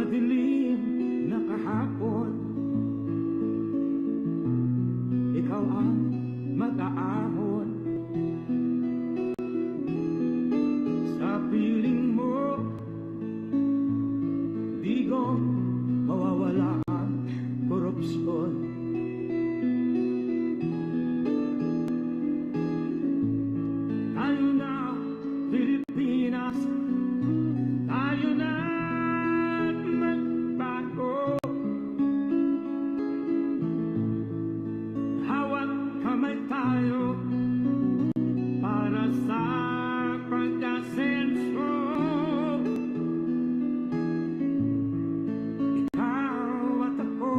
Madilim na kahapon, ikaw ang mag-aahon. Sa piling mo, digong mawawala ang korupsyon. Tayo na, Pilipinas, tayo na magbago. Hawak kamay tayo para sa pag-asenso. Ikaw at ako,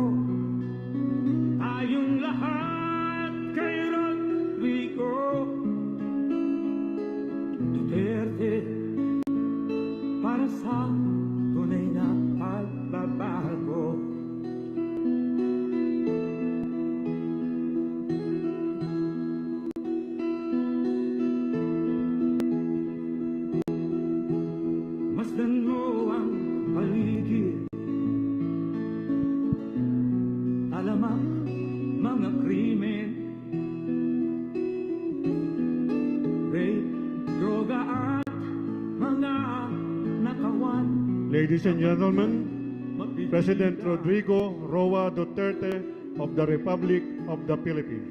tayong lahat kay Rodrigo Duterte, para sa tunay na pagbabago. Masdan mo ang paligid, talamak mga krimen, rape, droga at mga nakawan. Ladies and gentlemen, President Rodrigo Roa Duterte of the Republic of the Philippines.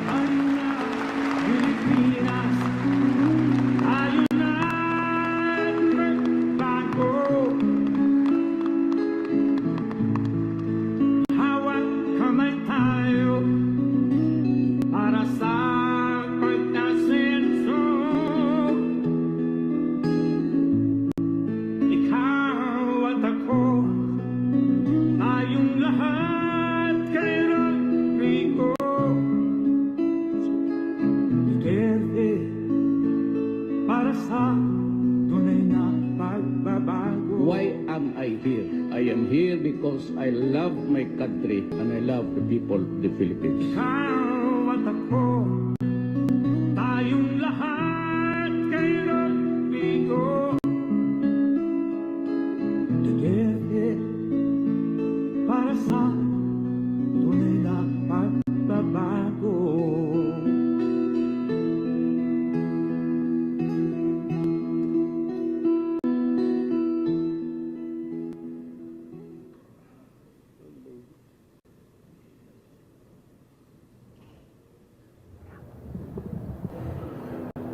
Tayo na, Pilipinas, tayo na magbago. Hawak kamay tayo para sa pag-asenso. Ikaw at ako, tayong lahat kay Rodrigo Duterte, para sa tunay na pagbabago. Why am I here? I am here because I love my country and I love the people of the Philippines. Ikaw at ako, tayong lahat kay Rodrigo Duterte, para sa tunay na pagbabago.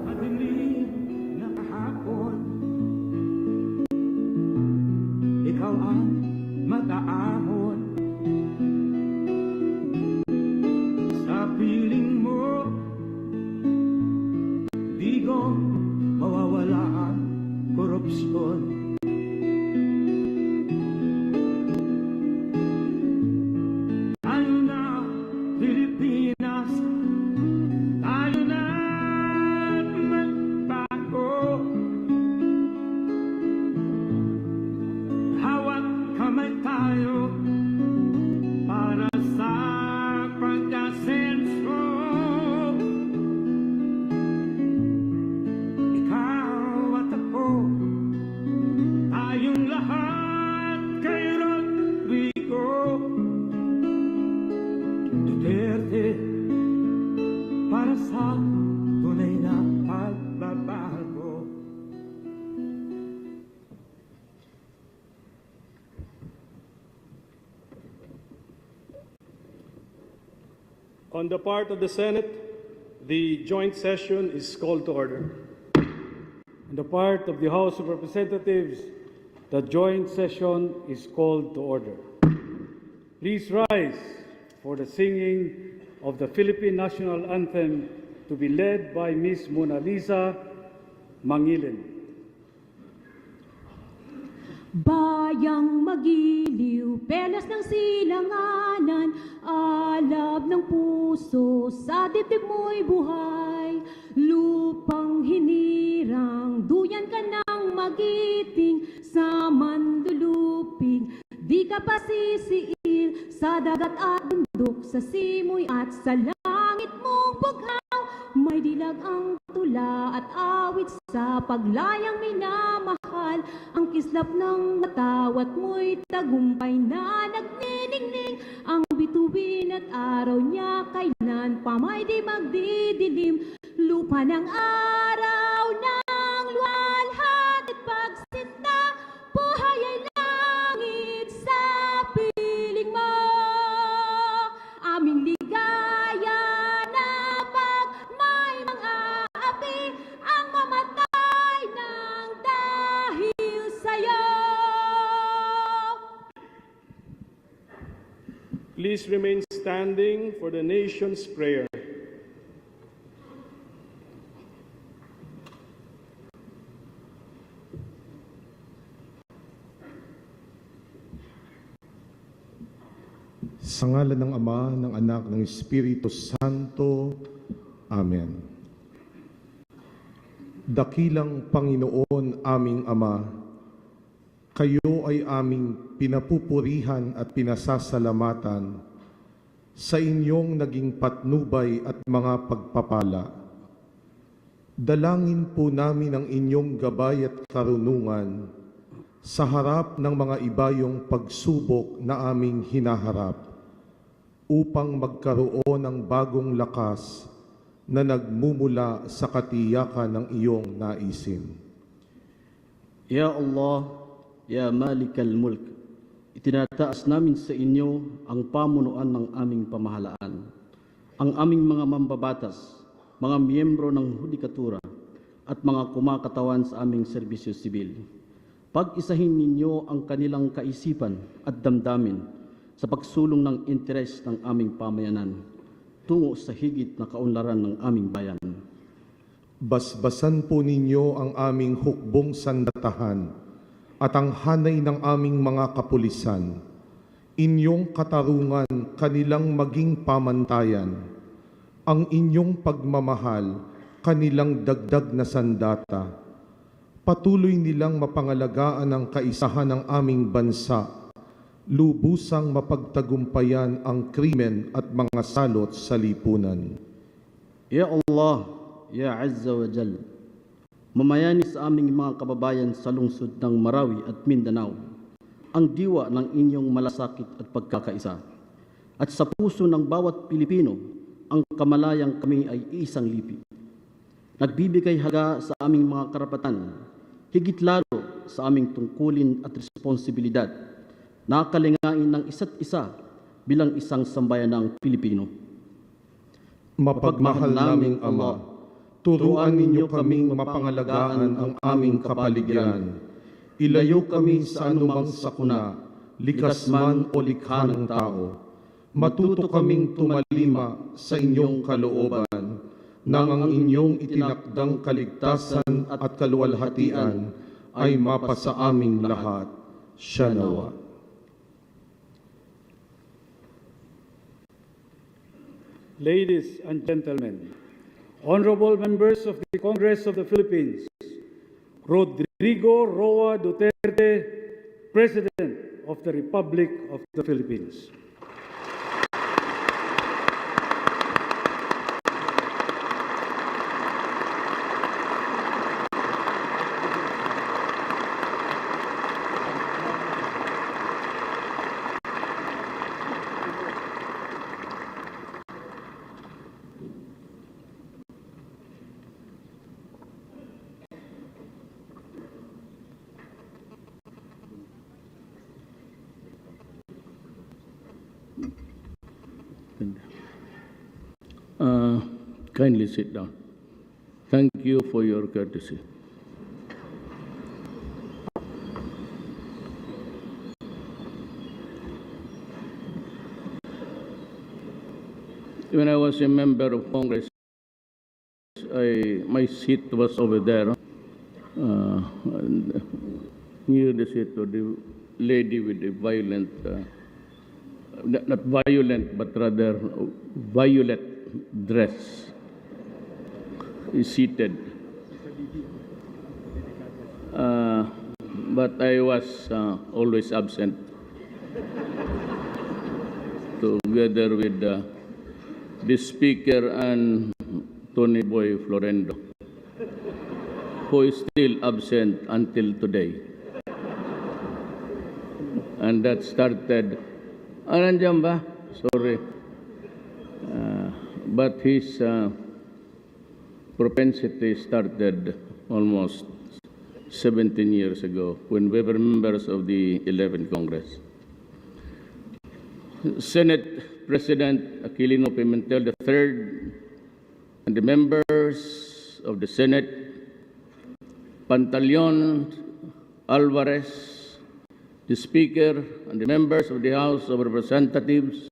Madilim na kahapon, ikaw ang mag-aahon. Sa piling mo, digong mawawala ang korupsyon. Tayo na, Pilipinas, tayo na magbago. Hawak kamay tayo para sa pag-asenso. Ikaw at ako, tayong lahat kay Rodrigo Duterte, para sa tunay na pagbabago. On the part of the Senate, the joint session is called to order. On the part of the House of Representatives, the joint session is called to order. Please rise for the singing of the Philippine National Anthem to be led by Ms. Mona Lisa Mangilin. Bayang magiliw, pelas ng silanganan, alab ng puso, sa dibdib mo'y buhay. Lupang hinirang, duyan ka ng magiting, sa mandulupig, di ka pasisiil, sa dagat at bundok, sa simoy at sa langit mong bughaw. May dilag ang tula at awit sa paglayang minamahal, ang islap ng matawat mo'y tagumpay na nagniningning. Ang bituin at araw niya kailan pa may di magdidilim. Lupa ng araw ng luwalhati at pagsinta, buhay ay langit sa piling mo. Aming ligaya na pag may mga api ang mamatay ng dahil sa'yo. Please remain standing for the nation's prayer. Sa ngalan ng Ama, ng Anak, ng Espiritu Santo. Amen. Dakilang Panginoon, aming Ama, kayo ay aming pinapupurihan at pinasasalamatan sa inyong naging patnubay at mga pagpapala. Dalangin po namin ang inyong gabay at karunungan sa harap ng mga ibayong pagsubok na aming hinaharap, upang magkaroon ng bagong lakas na nagmumula sa katiyakan ng iyong naisin. Ya Allah, Ya Malik al-Mulk, itinataas namin sa inyo ang pamunuan ng aming pamahalaan, ang aming mga mambabatas, mga miyembro ng hudikatura, at mga kumakatawan sa aming serbisyo sibil. Pag-isahin ninyo ang kanilang kaisipan at damdamin sa pagsulong ng interes ng aming pamayanan tungo sa higit na kaunlaran ng aming bayan. Basbasan po ninyo ang aming hukbong sandatahan at ang hanay ng aming mga kapulisan. Inyong katarungan kanilang maging pamantayan. Ang inyong pagmamahal kanilang dagdag na sandata. Patuloy nilang mapangalagaan ang kaisahan ng aming bansa, lubusang mapagtagumpayan ang krimen at mga salot sa lipunan. Ya Allah, Ya Azza wa Jal, mamayani sa aming mga kababayan sa lungsod ng Marawi at Mindanao ang diwa ng inyong malasakit at pagkakaisa. At sa puso ng bawat Pilipino, ang kamalayang kami ay isang lipi. Nagbibigay haga sa aming mga karapatan, higit lalo sa aming tungkulin at responsibilidad, nakalingain ng isa't isa bilang isang sambayanang Pilipino. Mapagmahal naming Ama, turuan ninyo kaming mapangalagaan ang aming kapaligiran. Ilayo kami sa anumang sakuna, likas man o likha ng tao. Matuto kaming tumalima sa inyong kalooban, nang ang inyong itinakdang kaligtasan at kaluwalhatian ay mapasa aming lahat. Siya nawa. Ladies and gentlemen, honorable members of the Congress of the Philippines, Rodrigo Roa Duterte, President of the Republic of the Philippines. Kindly sit down. Thank you for your courtesy. When I was a member of Congress, my seat was over there, near the seat of the lady with the violent, not violent, but rather violet dress, is seated. But I was always absent, together with the Speaker and Tony Boy Florendo, who is still absent until today. And that started, nandiyan ba? Sorry. But his propensity started almost 17 years ago when we were members of the 11th Congress. Senate President Aquilino Pimentel III and the members of the Senate, Pantaleon Alvarez, the Speaker, and the members of the House of Representatives,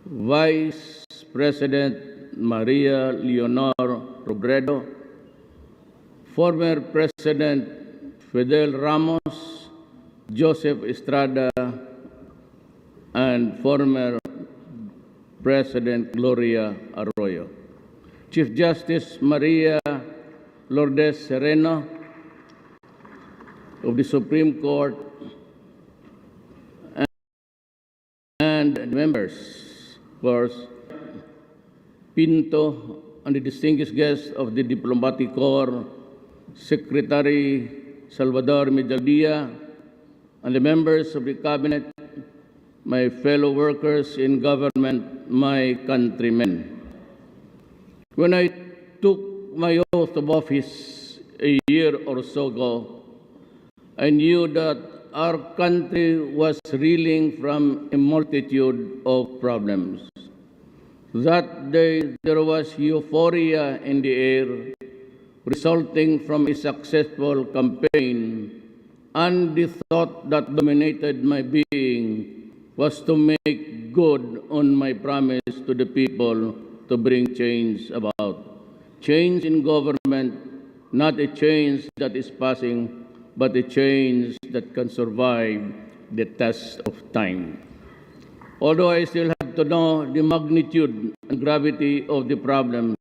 Vice President Maria Leonor Robredo, former President Fidel Ramos, Joseph Estrada, and former President Gloria Arroyo, Chief Justice Maria Lourdes Sereno of the Supreme Court, and members, of course, Pinto, and the distinguished guests of the Diplomatic Corps, Secretary Salvador Medaldia, and the members of the Cabinet, my fellow workers in government, my countrymen. When I took my oath of office a year or so ago, I knew that our country was reeling from a multitude of problems. That day, there was euphoria in the air resulting from a successful campaign, and the thought that dominated my being was to make good on my promise to the people to bring change about. Change in government, not a change that is passing, but a change that can survive the test of time. Although I still have to know the magnitude and gravity of the problems,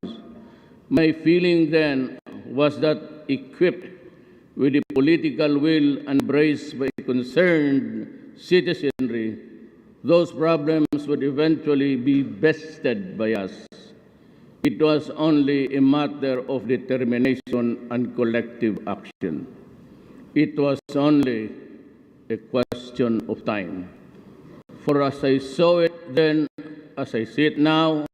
my feeling then was that equipped with the political will embraced by concerned citizenry, those problems would eventually be bested by us. It was only a matter of determination and collective action. It was only a question of time. For as I saw it then, as I see it now,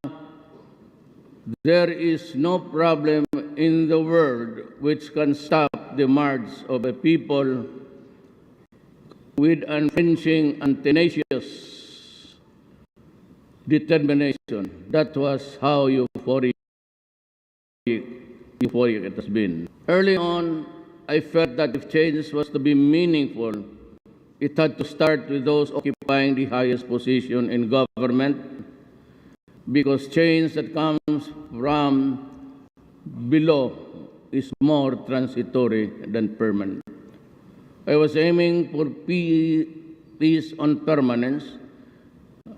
there is no problem in the world which can stop the march of a people with unflinching and tenacious determination. That was how euphoric it has been. Early on, I felt that if change was to be meaningful, it had to start with those occupying the highest position in government, because change that comes from below is more transitory than permanent. I was aiming for peace on permanence.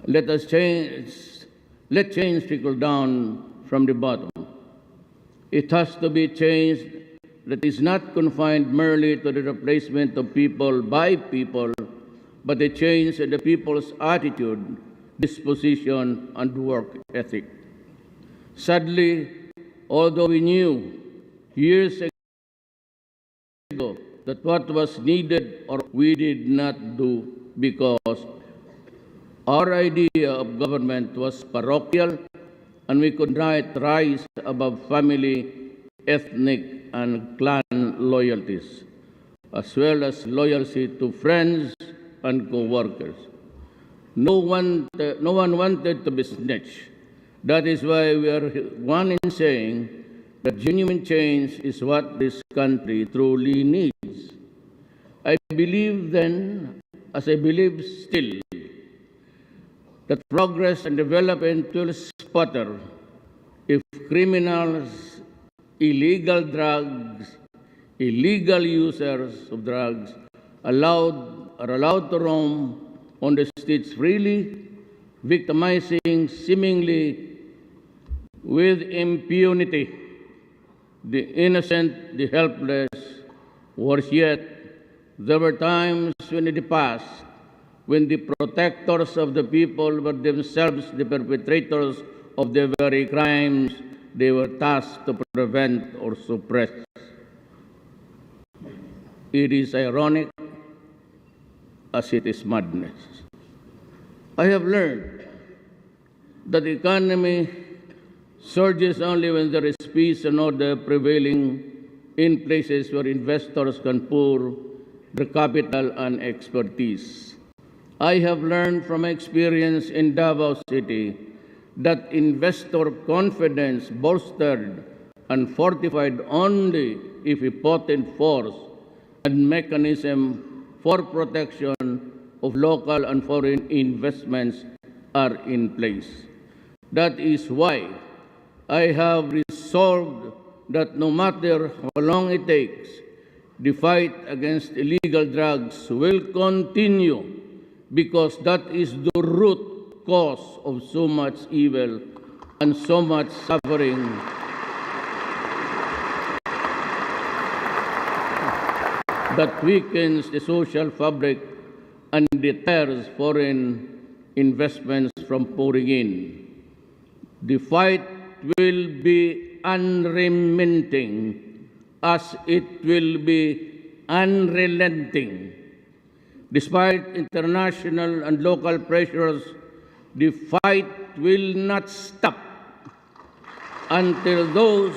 Let change trickle down from the bottom. It has to be change that is not confined merely to the replacement of people by people, but a change in the people's attitude, disposition, and work ethic. Sadly, although we knew years ago that what was needed or we did not do because our idea of government was parochial and we could not rise above family, ethnic, and clan loyalties, as well as loyalty to friends and co-workers. No one wanted to be snitched. That is why we are one in saying that genuine change is what this country truly needs. I believe then, as I believe still, that progress and development will sputter if criminals, illegal drugs, illegal users of drugs are allowed to roam on the streets freely, victimizing seemingly with impunity the innocent, the helpless. Worse yet, there were times in the past when the protectors of the people were themselves the perpetrators of the very crimes they were tasked to prevent or suppress. It is ironic as it is madness. I have learned that the economy surges only when there is peace and order prevailing in places where investors can pour their capital and expertise. I have learned from experience in Davao City that investor confidence bolstered and fortified only if a potent force and mechanism for protection of local and foreign investments are in place. That is why I have resolved that no matter how long it takes, the fight against illegal drugs will continue because that is the root cause of so much evil and so much suffering that weakens the social fabric and deters foreign investments from pouring in. The fight will be unremitting as it will be unrelenting. Despite international and local pressures, the fight will not stop until those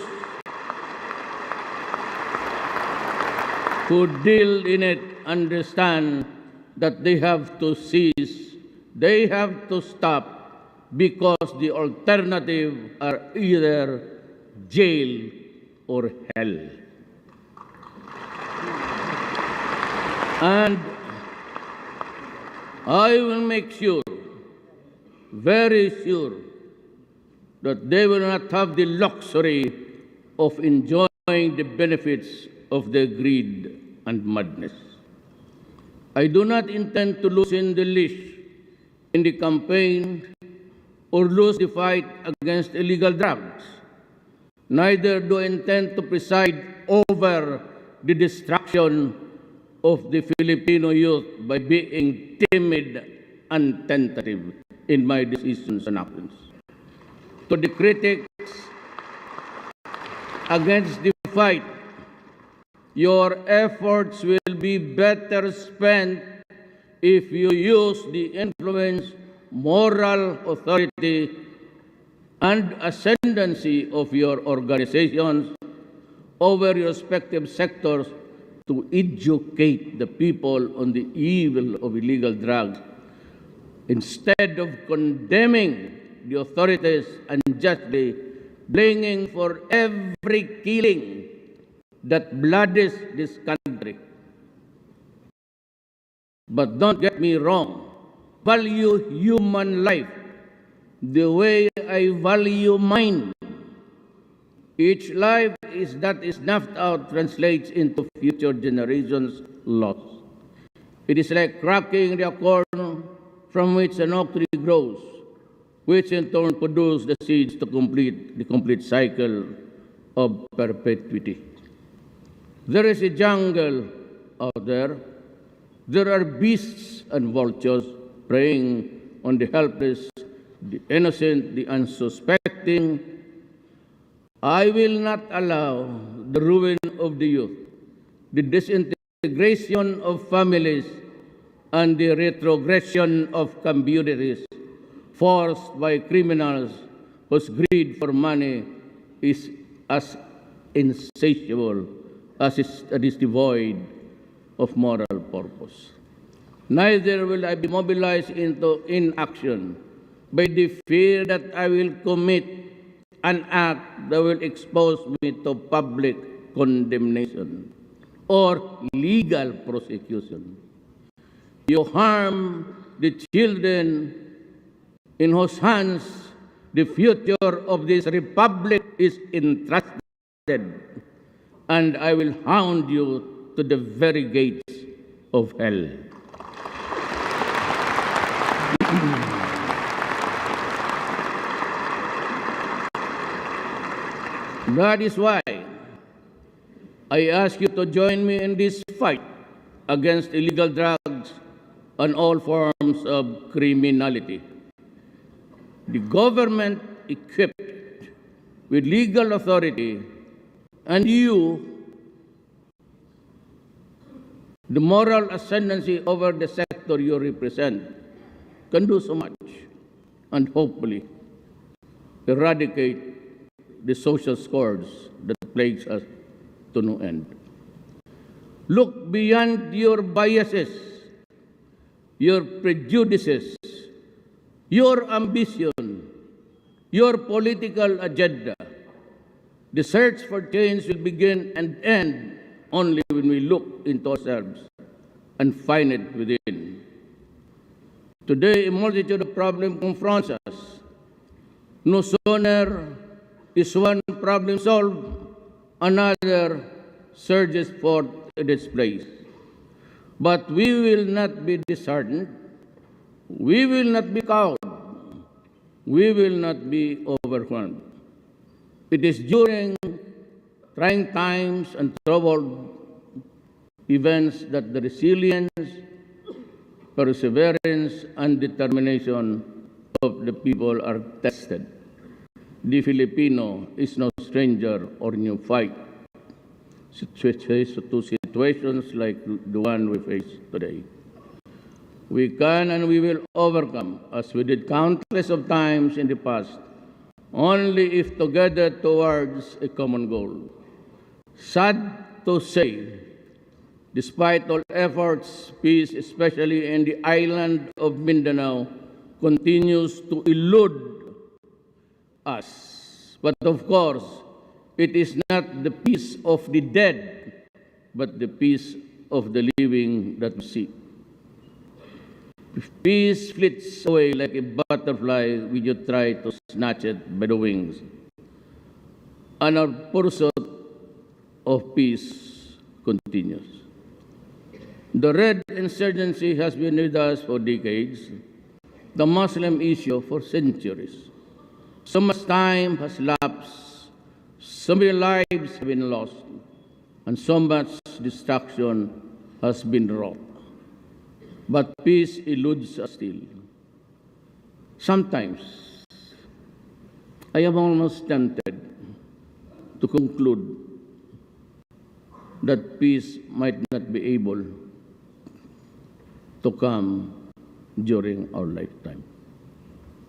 who deal in it understand that they have to cease, they have to stop, because the alternative are either jail or hell. And I will make sure, very sure, that they will not have the luxury of enjoying the benefits of their greed and madness. I do not intend to loosen the leash in the campaign or lose the fight against illegal drugs. Neither do I intend to preside over the destruction of the Filipino youth by being timid and tentative in my decisions and actions. To the critics against the fight, your efforts will be better spent if you use the influence, moral authority, and ascendancy of your organizations over your respective sectors to educate the people on the evil of illegal drugs, instead of condemning the authorities unjustly, blaming for every killing that bloodies this country. But don't get me wrong, value human life the way I value mine. Each life that is snuffed out translates into future generations' loss. It is like cracking the acorn from which an oak tree grows, which in turn produces the seeds to complete the complete cycle of perpetuity. There is a jungle out there. There are beasts and vultures preying on the helpless, the innocent, the unsuspecting. I will not allow the ruin of the youth, the disintegration of families, and the retrogression of communities forced by criminals whose greed for money is as insatiable as it is devoid of moral purpose. Neither will I be mobilized into inaction by the fear that I will commit an act that will expose me to public condemnation or legal prosecution. You harm the children in whose hands the future of this republic is entrusted, and I will hound you to the very gates of hell. That is why I ask you to join me in this fight against illegal drugs and all forms of criminality. The government equipped with legal authority and you, the moral ascendancy over the sector, sector you represent can do so much and hopefully eradicate the social scourge that plagues us to no end. Look beyond your biases, your prejudices, your ambition, your political agenda. The search for change will begin and end only when we look into ourselves and find it within. Today, a multitude of problems confronts us. No sooner is one problem solved, another surges forth in its place. But we will not be disheartened. We will not be cowed. We will not be overwhelmed. It is during trying times and troubled events that the resilience, perseverance, and determination of the people are tested. The Filipino is no stranger or new fight to situations like the one we face today. We can and we will overcome, as we did countless of times in the past, only if together towards a common goal. Sad to say, despite all efforts, peace, especially in the island of Mindanao, continues to elude us. But of course, it is not the peace of the dead, but the peace of the living that we seek. If peace flits away like a butterfly, we just try to snatch it by the wings. And our pursuit of peace continues. The Red Insurgency has been with us for decades, the Muslim issue for centuries. So much time has lapsed, so many lives have been lost, and so much destruction has been wrought. But peace eludes us still. Sometimes, I am almost tempted to conclude that peace might not be able to come during our lifetime.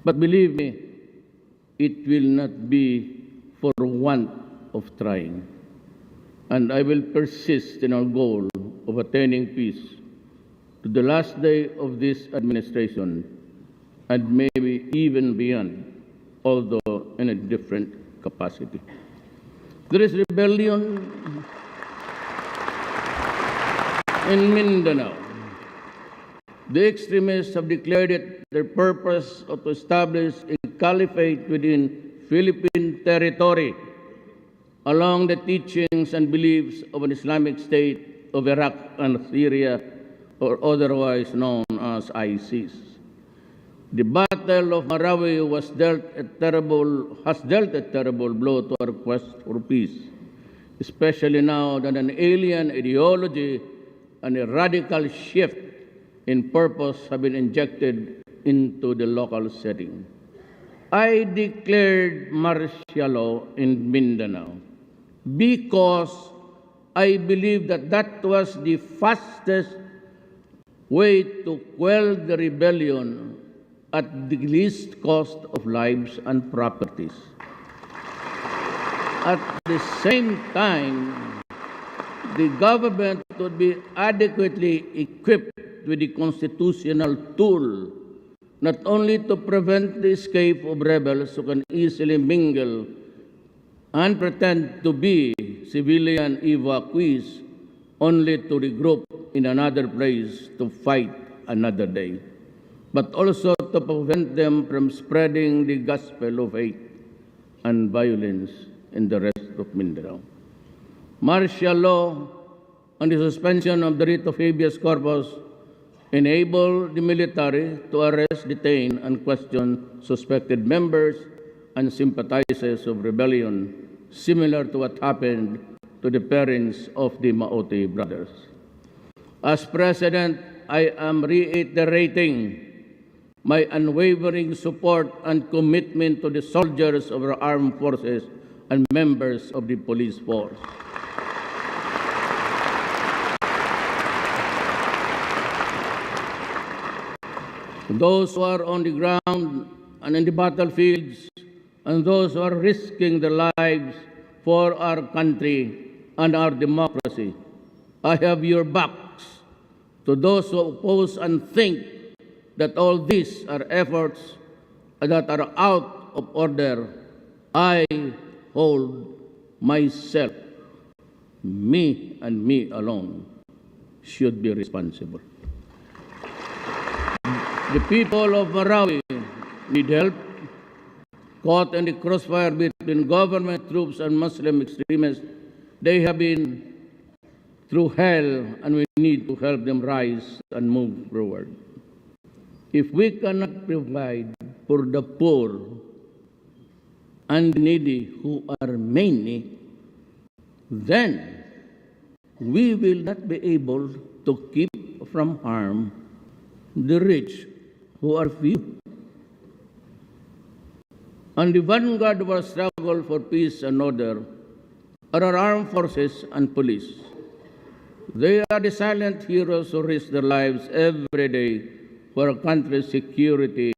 But believe me, it will not be for want of trying. And I will persist in our goal of attaining peace to the last day of this administration and maybe even beyond, although in a different capacity. There is rebellion in Mindanao. The extremists have declared it their purpose to establish a caliphate within Philippine territory along the teachings and beliefs of an Islamic State of Iraq and Syria, or otherwise known as ISIS. The Battle of Marawi has dealt a terrible blow to our quest for peace, especially now that an alien ideology and a radical shift in purpose have been injected into the local setting. I declared martial law in Mindanao because I believe that that was the fastest way to quell the rebellion at the least cost of lives and properties. At the same time, the government would be adequately equipped with the constitutional tool not only to prevent the escape of rebels who can easily mingle and pretend to be civilian evacuees only to regroup in another place to fight another day, but also to prevent them from spreading the gospel of hate and violence in the rest of Mindanao. Martial law and the suspension of the writ of habeas corpus enable the military to arrest, detain, and question suspected members and sympathizers of rebellion, similar to what happened to the parents of the Maote brothers. As President, I am reiterating my unwavering support and commitment to the soldiers of our armed forces and members of the police force. those who are on the ground and in the battlefields, and those who are risking their lives for our country and our democracy. I have your backs. To those who oppose and think that all these are efforts that are out of order, I hold myself, me and me alone, should be responsible. The people of Marawi need help. Caught in the crossfire between government troops and Muslim extremists, they have been through hell, and we need to help them rise and move forward. If we cannot provide for the poor and needy, who are many, then we will not be able to keep from harm the rich, who are few. On the vanguard of our struggle for peace and order are our armed forces and police. They are the silent heroes who risk their lives every day for our country's security.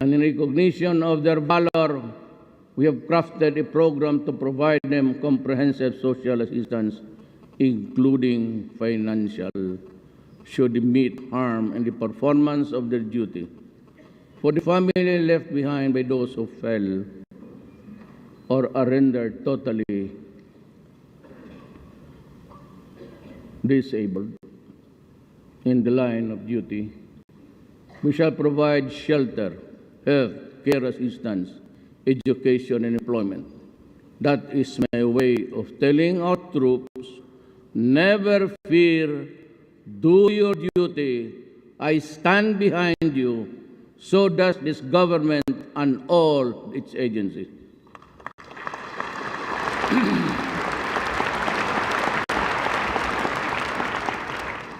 And in recognition of their valor, we have crafted a program to provide them comprehensive social assistance, including financial, should they meet harm in the performance of their duty. For the family left behind by those who fell or are rendered totally disabled in the line of duty, we shall provide shelter, health, care assistance, education, and employment. That is my way of telling our troops, never fear, do your duty, I stand behind you. So does this government and all its agencies.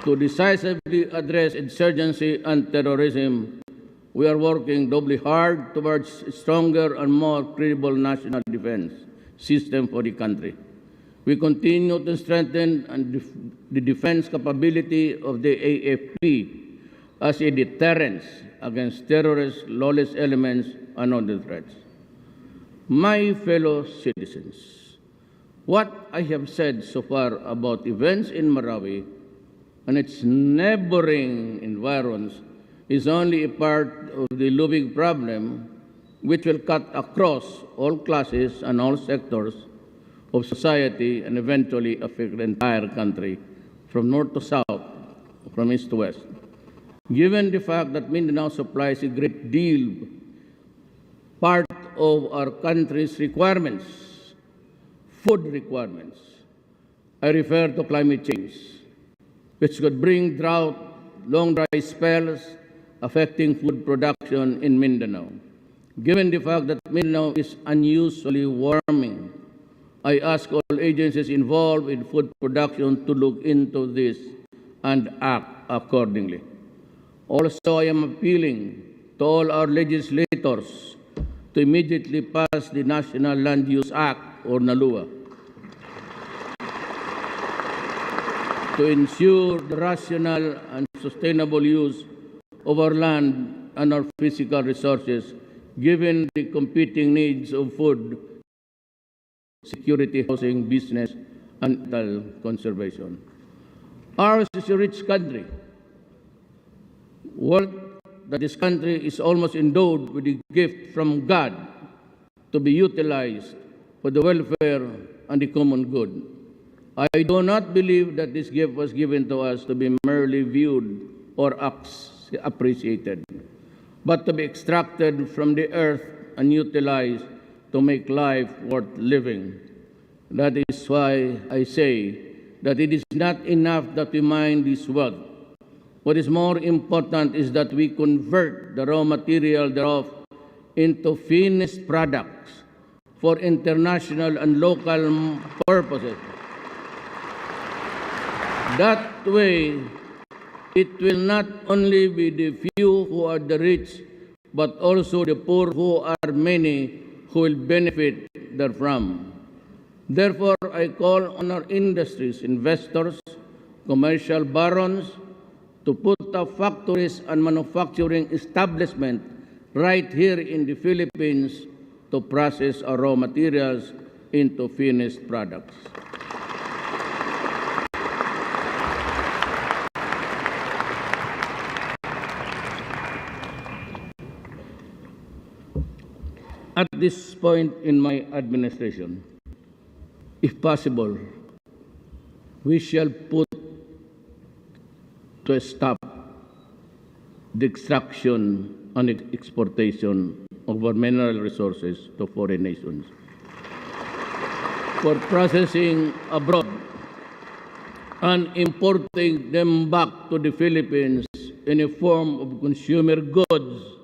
To decisively address insurgency and terrorism, we are working doubly hard towards a stronger and more credible national defense system for the country. We continue to strengthen the defense capability of the AFP as a deterrence against terrorist, lawless elements, and other threats. My fellow citizens, what I have said so far about events in Marawi and its neighboring environs is only a part of the looming problem, which will cut across all classes and all sectors of society and eventually affect the entire country, from north to south, from east to west. Given the fact that Mindanao supplies a great deal part of our country's requirements, food requirements, I refer to climate change, which could bring drought, long dry spells, affecting food production in Mindanao. Given the fact that Mindanao is unusually warming, I ask all agencies involved in food production to look into this and act accordingly. Also, I am appealing to all our legislators to immediately pass the National Land Use Act, or NALUA, to ensure the rational and sustainable use of our land and our physical resources, given the competing needs of food, security, housing, business, and conservation. Ours is a rich country. That this country is almost endowed with a gift from God to be utilized for the welfare and the common good. I do not believe that this gift was given to us to be merely viewed or appreciated, but to be extracted from the earth and utilized to make life worth living. That is why I say that it is not enough that we mine this wealth. What is more important is that we convert the raw material thereof into finished products for international and local purposes. That way, it will not only be the few who are the rich, but also the poor who are many who will benefit therefrom. Therefore, I call on our industries, investors, commercial barons, to put up factories and manufacturing establishment right here in the Philippines to process our raw materials into finished products. At this point in my administration, if possible, we shall put to a stop the extraction and exportation of our mineral resources to foreign nations for processing abroad and importing them back to the Philippines in a form of consumer goods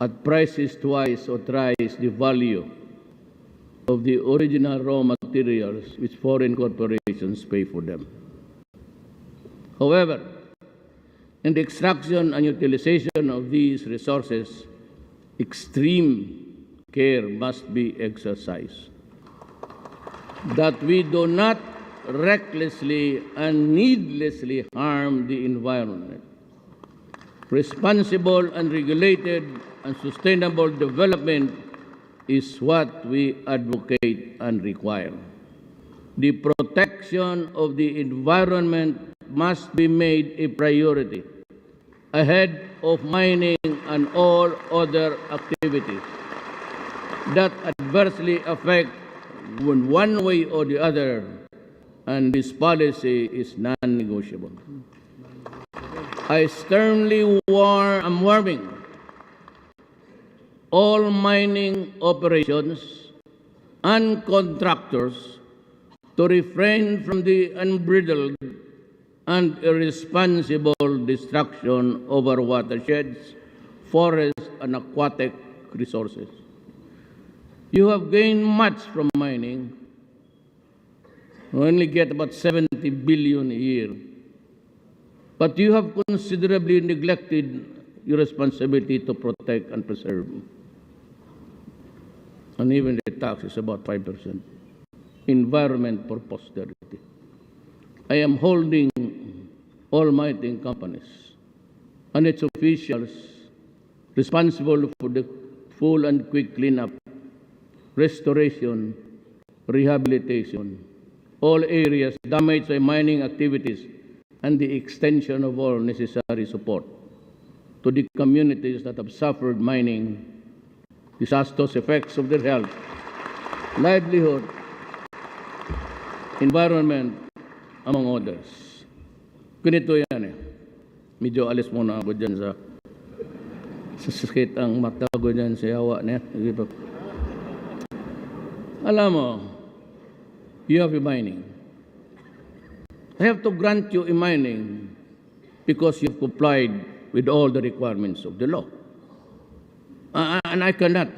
at prices twice or thrice the value of the original raw materials which foreign corporations pay for them. However, in the extraction and utilization of these resources, extreme care must be exercised, that we do not recklessly and needlessly harm the environment. Responsible and regulated and sustainable development is what we advocate and require. The protection of the environment must be made a priority ahead of mining and all other activities that adversely affect one way or the other, and this policy is non-negotiable. I sternly am warning all mining operations and contractors to refrain from the unbridled and irresponsible destruction of our watersheds, forests, and aquatic resources. You have gained much from mining. You only get about 70 billion a year. But you have considerably neglected your responsibility to protect and preserve. And even the tax is about 5%. Environment for posterity. I am holding all mining companies and its officials responsible for the full and quick cleanup, restoration, rehabilitation, all areas damaged by mining activities, and the extension of all necessary support to the communities that have suffered mining disastrous effects of their health, livelihood, environment, among others. Ganito yan eh. Medyo alis muna ako dyan sa sakit ang mata ko dyan sa yawa na yan. Alam mo, you have a mining. I have to grant you a mining because you've complied with all the requirements of the law. And I cannot,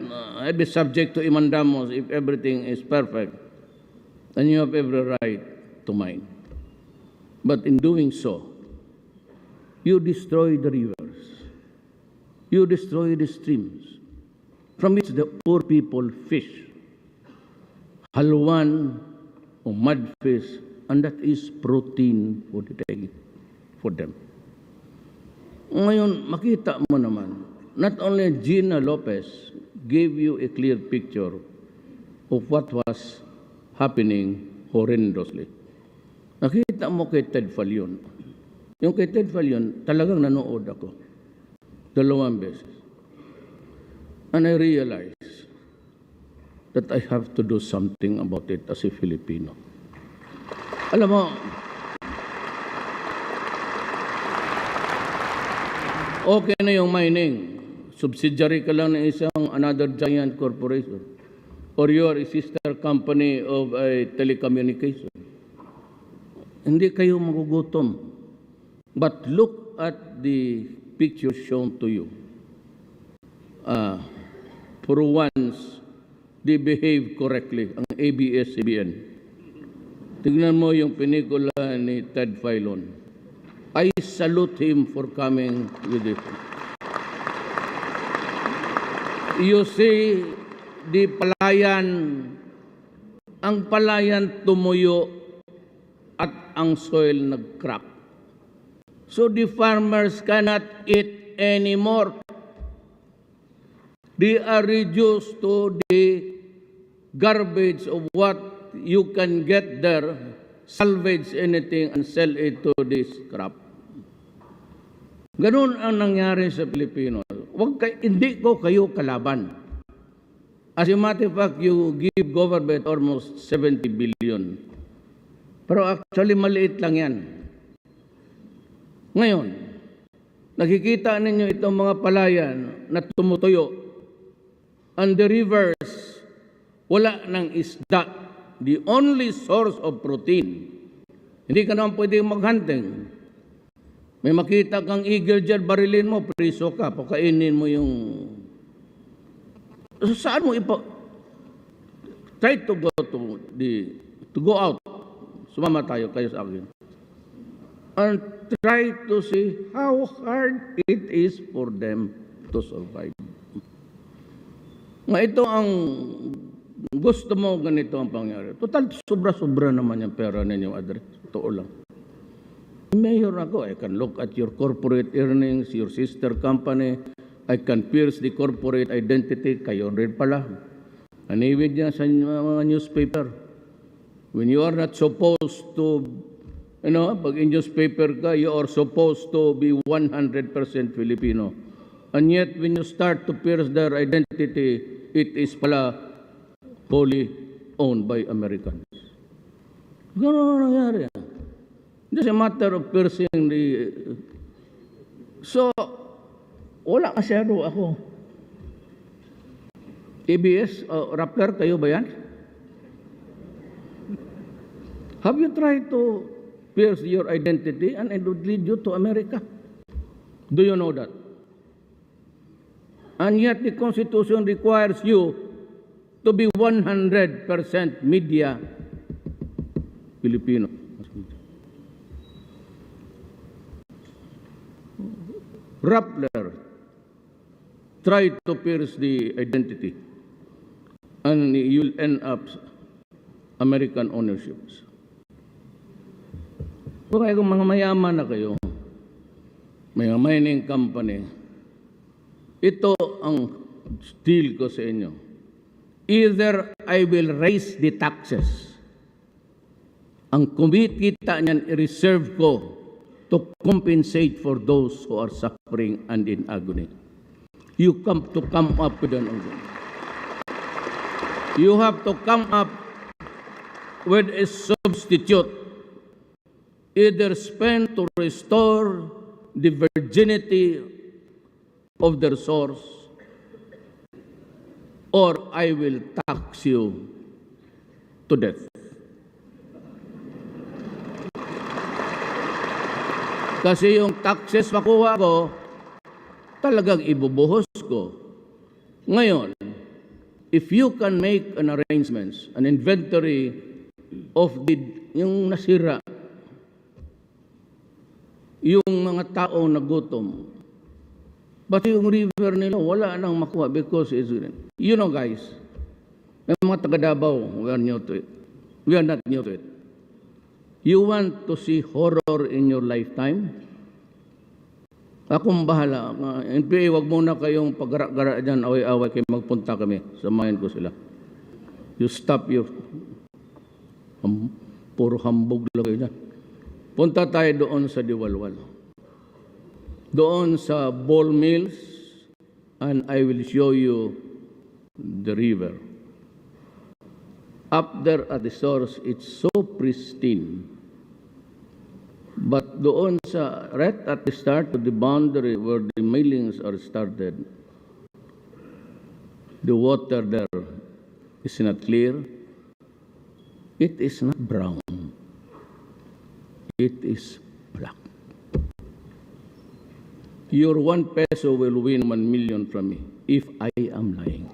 I'd be subject to imandamos if everything is perfect. And you have every right to mine. But in doing so, you destroy the rivers. You destroy the streams from which the poor people fish. Halwan or mudfish, and that is protein for the day, for them. Ngayon, makita mo naman, not only Gina Lopez gave you a clear picture of what was happening horrendously. Nakita mo kay Ted Fallion. Yung kay Ted Fallion, talagang nanood ako. 2 beses. And I realized that I have to do something about it as a Filipino. Alam mo, okay na yung mining. Subsidiary ka lang ng isang another giant corporation. Or you are a sister company of a telecommunication. Hindi kayo magugutom. But look at the picture shown to you. For once, they behave correctly, ang ABS-CBN. Tignan mo yung pelikula ni Ted Filon. I salute him for coming with it. You see, the palayan, ang palayan tumuyo at ang soil nag-crack. So the farmers cannot eat anymore. They are reduced to the garbage of what you can get there, salvage anything and sell it to the scrap. Ganun ang nangyari sa Pilipino. Hindi ko kayo kalaban. As a matter of fact, you give government almost 70 billion. Pero actually, maliit lang yan. Ngayon, nakikita ninyo itong mga palayan na tumutuyo. And the rivers, wala ng isda. The only source of protein. Hindi ka naman pwede maghunting. May makita kang eagle dyan, barilin mo, priso ka, pakainin mo yung... So, saan mo try to go out. Sumama tayo, kayo sa akin. And try to see how hard it is for them to survive. Nga ito ang gusto mo, ganito ang pangyari. Total, sobra-sobra naman yung pera ninyo, address. Totoo lang. Mayor ako, I can look at your corporate earnings, your sister company, I can pierce the corporate identity, kayo rin pala. Aniwid niya sa mga newspaper. When you are not supposed to, pag in newspaper ka, you are supposed to be 100% Filipino. And yet, when you start to pierce their identity, it is pala wholly owned by Americans. Gano'n ang nangyari. It's a matter of piercing the... So, wala masyado ako. ABS, Rappler, kayo ba yan? Have you tried to pierce your identity and it would lead you to America? Do you know that? And yet the Constitution requires you to be 100% media Filipino. Rappler tried to pierce the identity and you'll end up American ownerships. Kaya kung mga mayaman na kayo, may mining company, ito ang deal ko sa inyo. Either I will raise the taxes. Ang kumikita niyan, i-reserve ko to compensate for those who are suffering and in agony. You have to come up with an argument. You have to come up with a substitute. Either spend to restore the virginity of their source, or I will tax you to death. Kasi yung taxes makuha ko, talagang ibubuhos ko. Ngayon, if you can make an arrangements, an inventory of yung nasira, yung mga tao na gutom, pati yung river nila, wala nang makuha because it's, you know guys, may mga taga-Davao, we are new to it. We are not new to it. You want to see horror in your lifetime? Akong bahala. NPA, wag muna kayong pag-gara-gara dyan, away-away kayo, magpunta kami. Samahin ko sila. You stop your... puro hambog lang kayo dyan. Punta tayo doon sa Diwalwal. Doon sa ball mills, and I will show you the river. Up there at the source, it's so pristine. But doon sa, right at the start of the boundary where the millings are started, the water there is not clear. It is not brown. It is black. Your 1 peso will win 1 million from me if I am lying.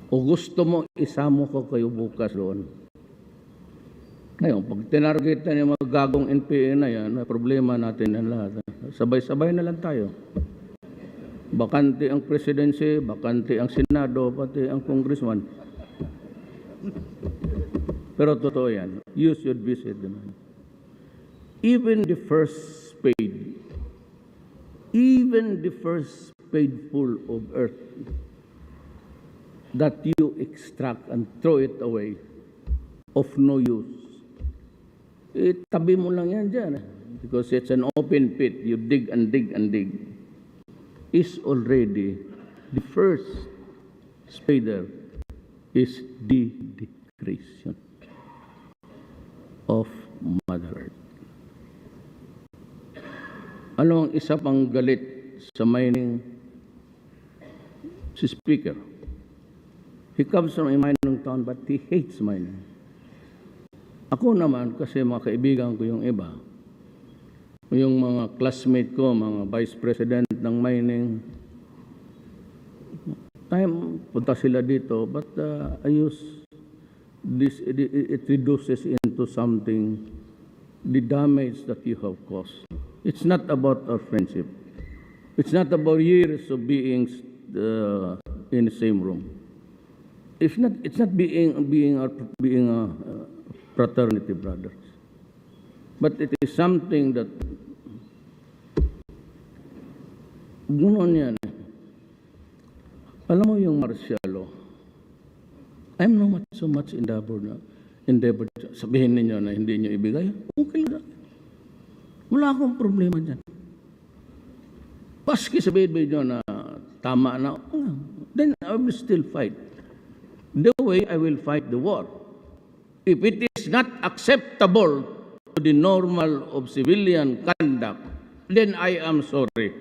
O gusto mo, isamo ko kayo bukas doon. Ngayon, pag tinargetan yung mga gagong NPA na yan, problema natin ang lahat. Sabay-sabay na lang tayo. Bakante ang presidency, bakante ang senado, pati ang congressman. Pero totoo yan. You should visit them. even the first spade, even the first spadeful of earth that you extract and throw it away, of no use. Tabi mo lang yan dyan. Because it's an open pit. You dig and dig and dig. Is already the first spader is the decreation of Mother Earth. Ano ang isa pang galit sa mining? Si Speaker. He comes from a mining town but he hates mining. Ako naman, kasi mga kaibigan ko yung iba, yung mga classmate ko, mga vice president ng mining, punta sila dito, but I use this, it reduces into something, the damage that you have caused. It's not about our friendship. It's not about years of being in the same room. It's not being fraternity brothers. But it is something that ganoon yan. Alam mo yung martial law, I'm not so much endeavor. Sabihin ninyo na hindi nyo ibigay. Okay lang. Wala akong problema dyan. Paski sabihin nyo na tama na, then I will still fight. The way I will fight the war. If it is not acceptable to the normal of civilian conduct, then I am sorry.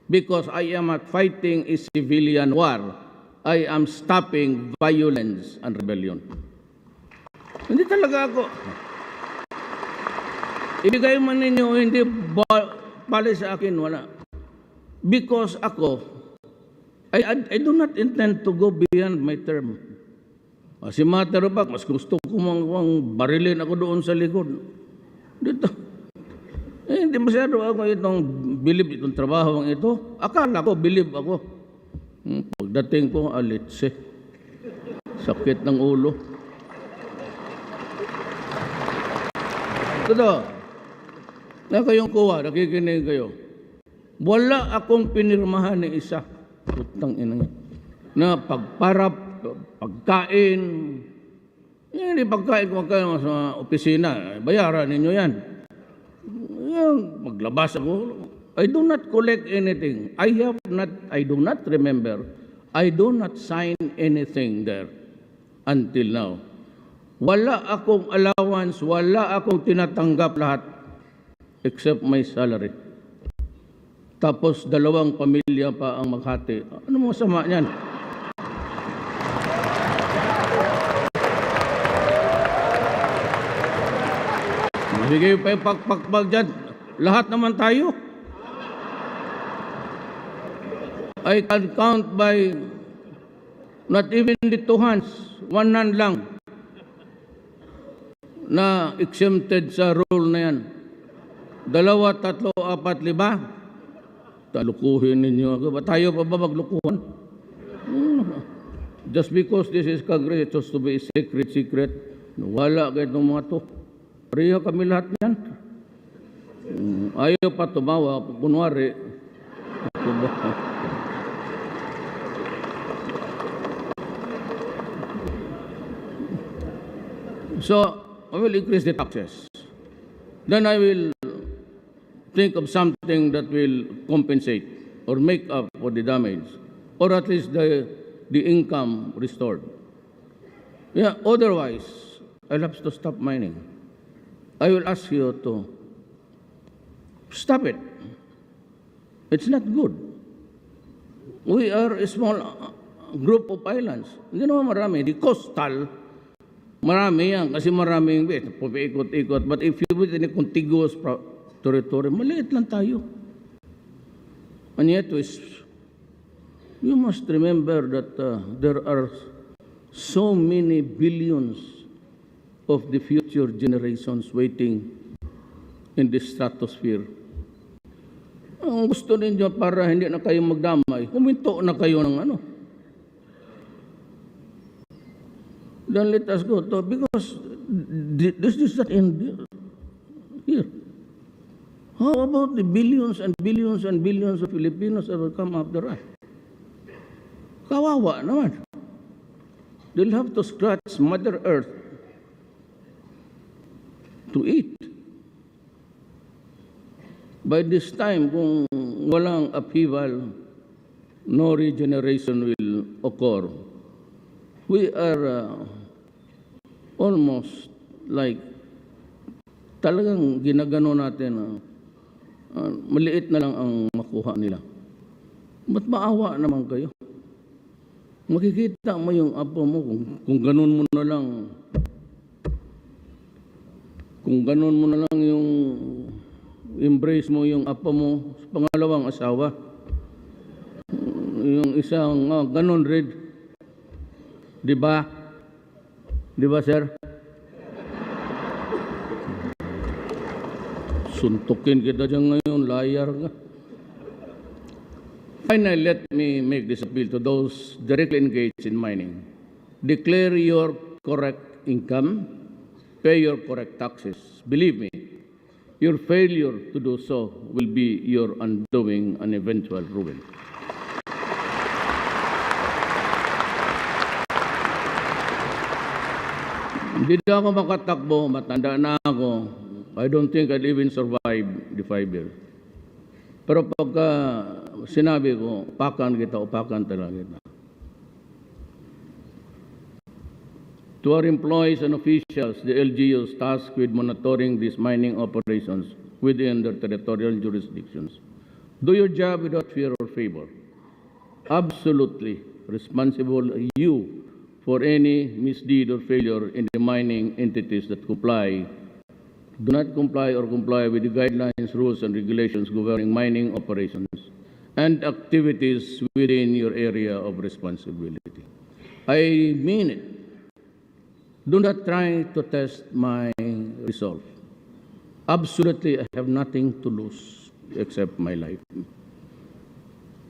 Because I am not fighting a civilian war. I am stopping violence and rebellion. Hindi talaga ako. Ibigay man ninyo, hindi bali sa akin, wala. Because ako, I do not intend to go beyond my term. Si matter of fact, mas gusto ko barilin ako doon sa likod. Dito. Hindi masyado ako itong bilib itong trabaho ito. Akala ko, bilib ako. Pagdating ko, alitse. Sakit ng ulo. Totoo. Na kayong kuha, nakikinig kayo. Wala akong pinirmahan ni isa. Putang ina nga. Na pagparap, pagkain. Hindi pagkain ko kayo sa opisina. Bayaran ninyo yan. Maglabas ako. I do not collect anything. I do not remember. I do not sign anything there until now. Wala akong allowance, wala akong tinatanggap lahat except my salary. Tapos 2 pamilya pa ang maghati. Ano mo sama niyan? Bigay pa yung pagpagpag dyan. Lahat naman tayo. I can count by not even the 2 hands. 1 hand lang na exempted sa rule na yan. 2, 3, 4, 5. Talukuhin ninyo ako. Ba tayo pa ba maglukuhan? Just because this is Congress, it's supposed to be a secret. Wala kayo itong mga to. Pareho kami lahat yan. Ayaw pa tumawa. Kunwari. So, I will increase the taxes. Then I will think of something that will compensate or make up for the damage, or at least the income restored. Yeah, otherwise, I'll have to stop mining. I will ask you to stop it. It's not good. We are a small group of islands. Hindi naman marami. The coastal, marami yan. Kasi maraming ikot-ikot. But if you put in a contiguous territory, maliit lang tayo. And yet, you must remember that there are so many billions of the future generations waiting in the stratosphere. Ang gusto ninyo para hindi na kayo magdamay, huminto na kayo ng ano. Then let us go to, because this is not in here. How about the billions and billions and billions of Filipinos that will come after us? Kawawa naman. They'll have to scratch Mother Earth to eat. By this time, kung walang upheaval, no regeneration will occur. We are almost like talagang ginagano natin maliit na lang ang makuha nila. Ba't maawa naman kayo? Makikita mo yung apo mo kung ganun mo na lang. Kung ganun mo na lang yung embrace mo yung apo mo sa pangalawang asawa. Yung isang ganun red. Di ba? Di ba, sir? Suntukin kita dyan ngayon, liar ka. Finally, let me make this appeal to those directly engaged in mining. Declare your correct income, pay your correct taxes. Believe me, your failure to do so will be your undoing and eventual ruin. Hindi na ako makatakbo, matanda na ako. I don't think I'll even survive the 5 years. Pero pagka sinabi ko, upakan talaga kita. To our employees and officials, the LGUs tasked with monitoring these mining operations within their territorial jurisdictions, do your job without fear or favor. Absolutely responsible you for any misdeed or failure in the mining entities that do not comply or comply with the guidelines, rules, and regulations governing mining operations and activities within your area of responsibility. I mean it. Do not try to test my resolve. Absolutely, I have nothing to lose except my life.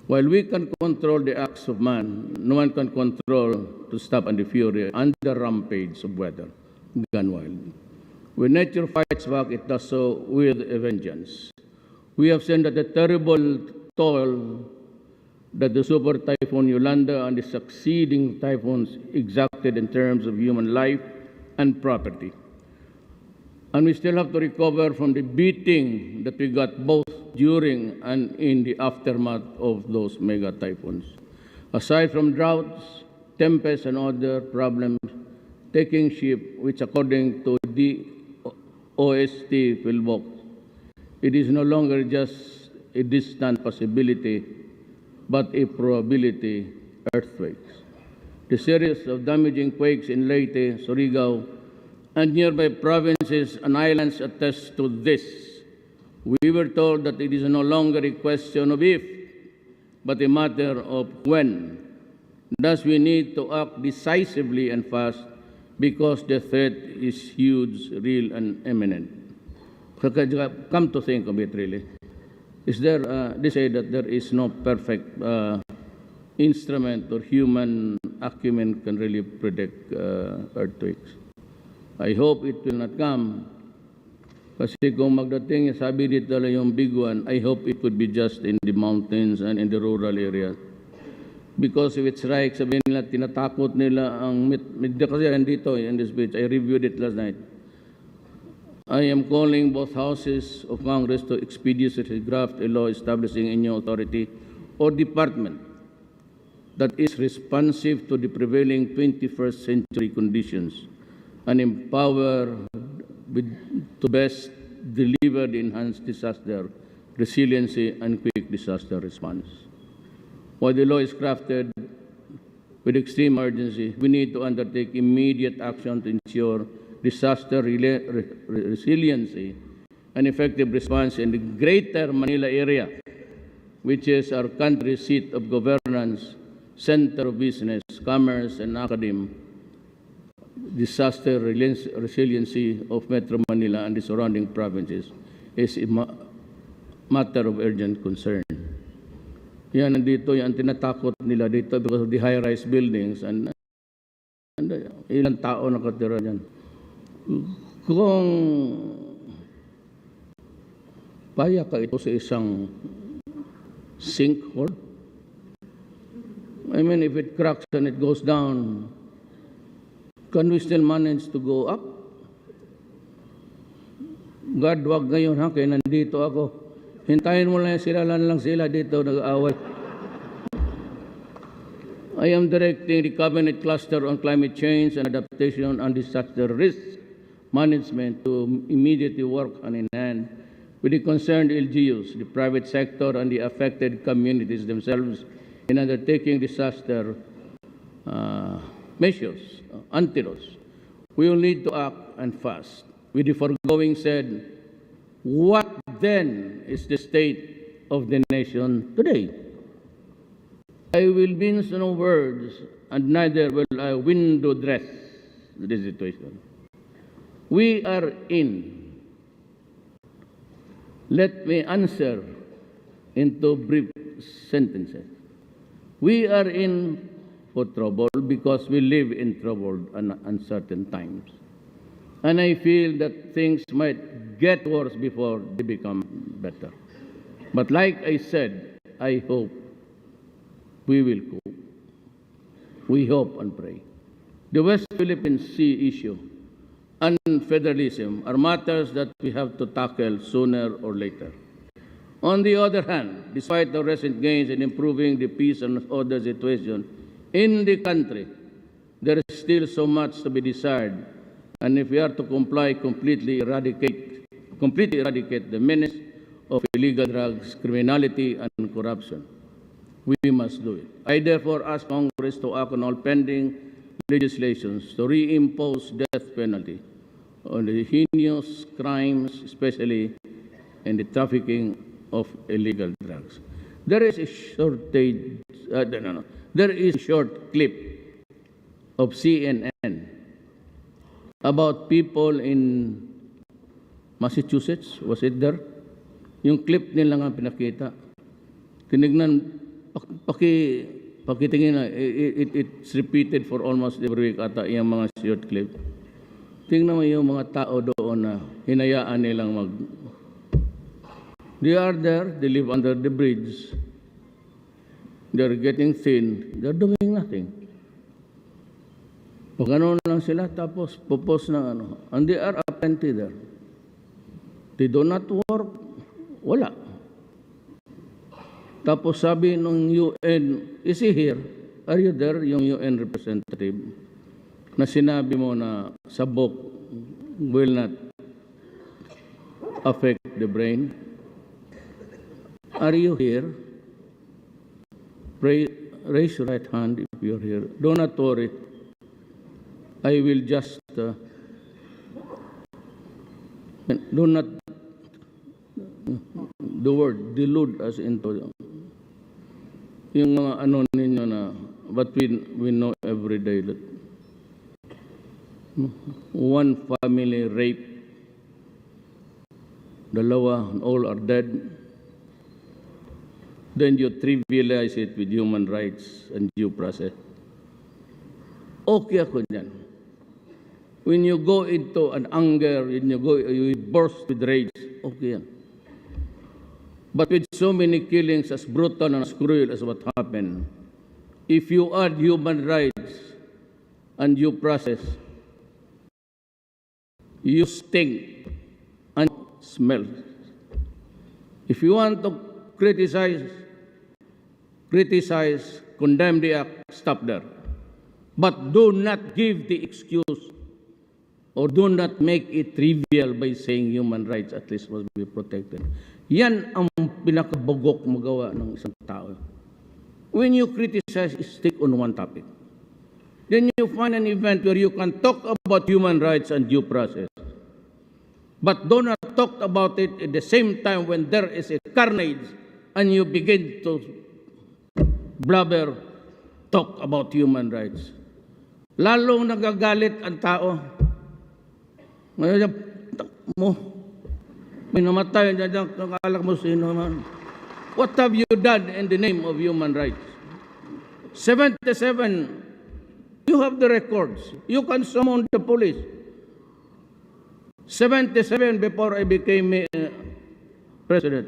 While we can control the acts of man, no one can control to stop and the fury and the rampage of weather gone wild. When nature fights back, it does so with a vengeance. We have seen that the terrible toll that the super typhoon Yolanda and the succeeding typhoons exacted in terms of human life and property. And we still have to recover from the beating that we got both during and in the aftermath of those mega typhoons. Aside from droughts, tempests, and other problems, taking ship, which according to the OST Philbox, it is no longer just a distant possibility, but a probability earthquakes. The series of damaging quakes in Leyte, Surigao, and nearby provinces and islands attest to this. We were told that it is no longer a question of if, but a matter of when. Thus, we need to act decisively and fast because the threat is huge, real, and imminent. Come to think of it, really. Is there, they say that there is no perfect instrument or human acumen can really predict earthquakes. I hope it will not come. Kasi kung magdating, sabi dito lang yung big one, I hope it would be just in the mountains and in the rural areas. Because if it's right, sabihin nila, tinatakot nila ang, kasi dito in this speech, I reviewed it last night. I am calling both houses of Congress to expeditiously draft a law establishing a new authority or department that is responsive to the prevailing 21st century conditions and empower to best deliver the enhanced disaster resiliency and quick disaster response. While the law is crafted with extreme urgency, we need to undertake immediate action to ensure disaster resiliency and effective response in the greater Manila area, which is our country's seat of governance, center of business, commerce, and academe. Disaster resiliency of Metro Manila and the surrounding provinces is a matter of urgent concern. Yan, nandito yung tinatakot nila dito because of the high-rise buildings and ilang tao nakatira dyan. Kung Paya ka ito sa isang sinkhole? I mean, if it cracks and it goes down, can we still manage to go up? God, wag ngayon ha, kaya nandito ako. Hintayin mo lang sila dito nag-aaway. I am directing the Cabinet Cluster on Climate Change and Adaptation and Disaster Risk Management to immediately work hand in hand with the concerned LGUs, the private sector, and the affected communities themselves in undertaking disaster measures, antidotes. We will need to act and fast. With the foregoing said, what then is the state of the nation today? I will mince no words, and neither will I window dress the situation. We are in. Let me answer into brief sentences. We are in for trouble because we live in troubled and uncertain times. And I feel that things might get worse before they become better. But like I said, I hope we will cope. We hope and pray. The West Philippine Sea issue and federalism are matters that we have to tackle sooner or later. On the other hand, despite the recent gains in improving the peace and order situation in the country, there is still so much to be desired, and if we are to completely eradicate the menace of illegal drugs, criminality, and corruption, we must do it. I therefore ask Congress to act on all pending legislations to reimpose death penalty on the heinous crimes, especially in the trafficking of illegal drugs. There is a There is a short clip of CNN about people in Massachusetts. Was it there? Yung clip nila nga pinakita. Tinignan, pakitingin na, it's repeated for almost every week ata yung mga short clip. Tingnan mo yung mga tao doon na hinayaan nilang They are there, they live under the bridge. They're getting thin, they're doing nothing. Pag ano lang sila, tapos pupos ng ano. And they are aplenty there. They do not work, wala. Tapos sabi ng UN, is he here? Are you there, yung UN representative? Na sinabi mo na sabok will not affect the brain. Are you here? Raise your right hand if you're here. Do not worry. I will just do not the word delude us into yung mga ano ninyo na but we know every day that one family rape, dalawa, all are dead. Then you trivialize it with human rights and due process. Okay ako dyan. When you go into an anger, you burst with rage, okay yan. But with so many killings as brutal and as cruel as what happened, if you add human rights and due process, you stink and smell. If you want to criticize, condemn the act, stop there. But do not give the excuse or do not make it trivial by saying human rights at least must be protected. Yan ang pinakabugok magawa ng isang tao. When you criticize, stick on one topic. Then you find an event where you can talk about human rights and due process. But do not talk about it at the same time when there is a carnage and you begin to blabber, talk about human rights. Lalong nagagalit ang tao. Ngayon, may namatay dyan, nakalak mo sino man. What have you done in the name of human rights? 77, you have the records. You can summon the police. 77 before I became President.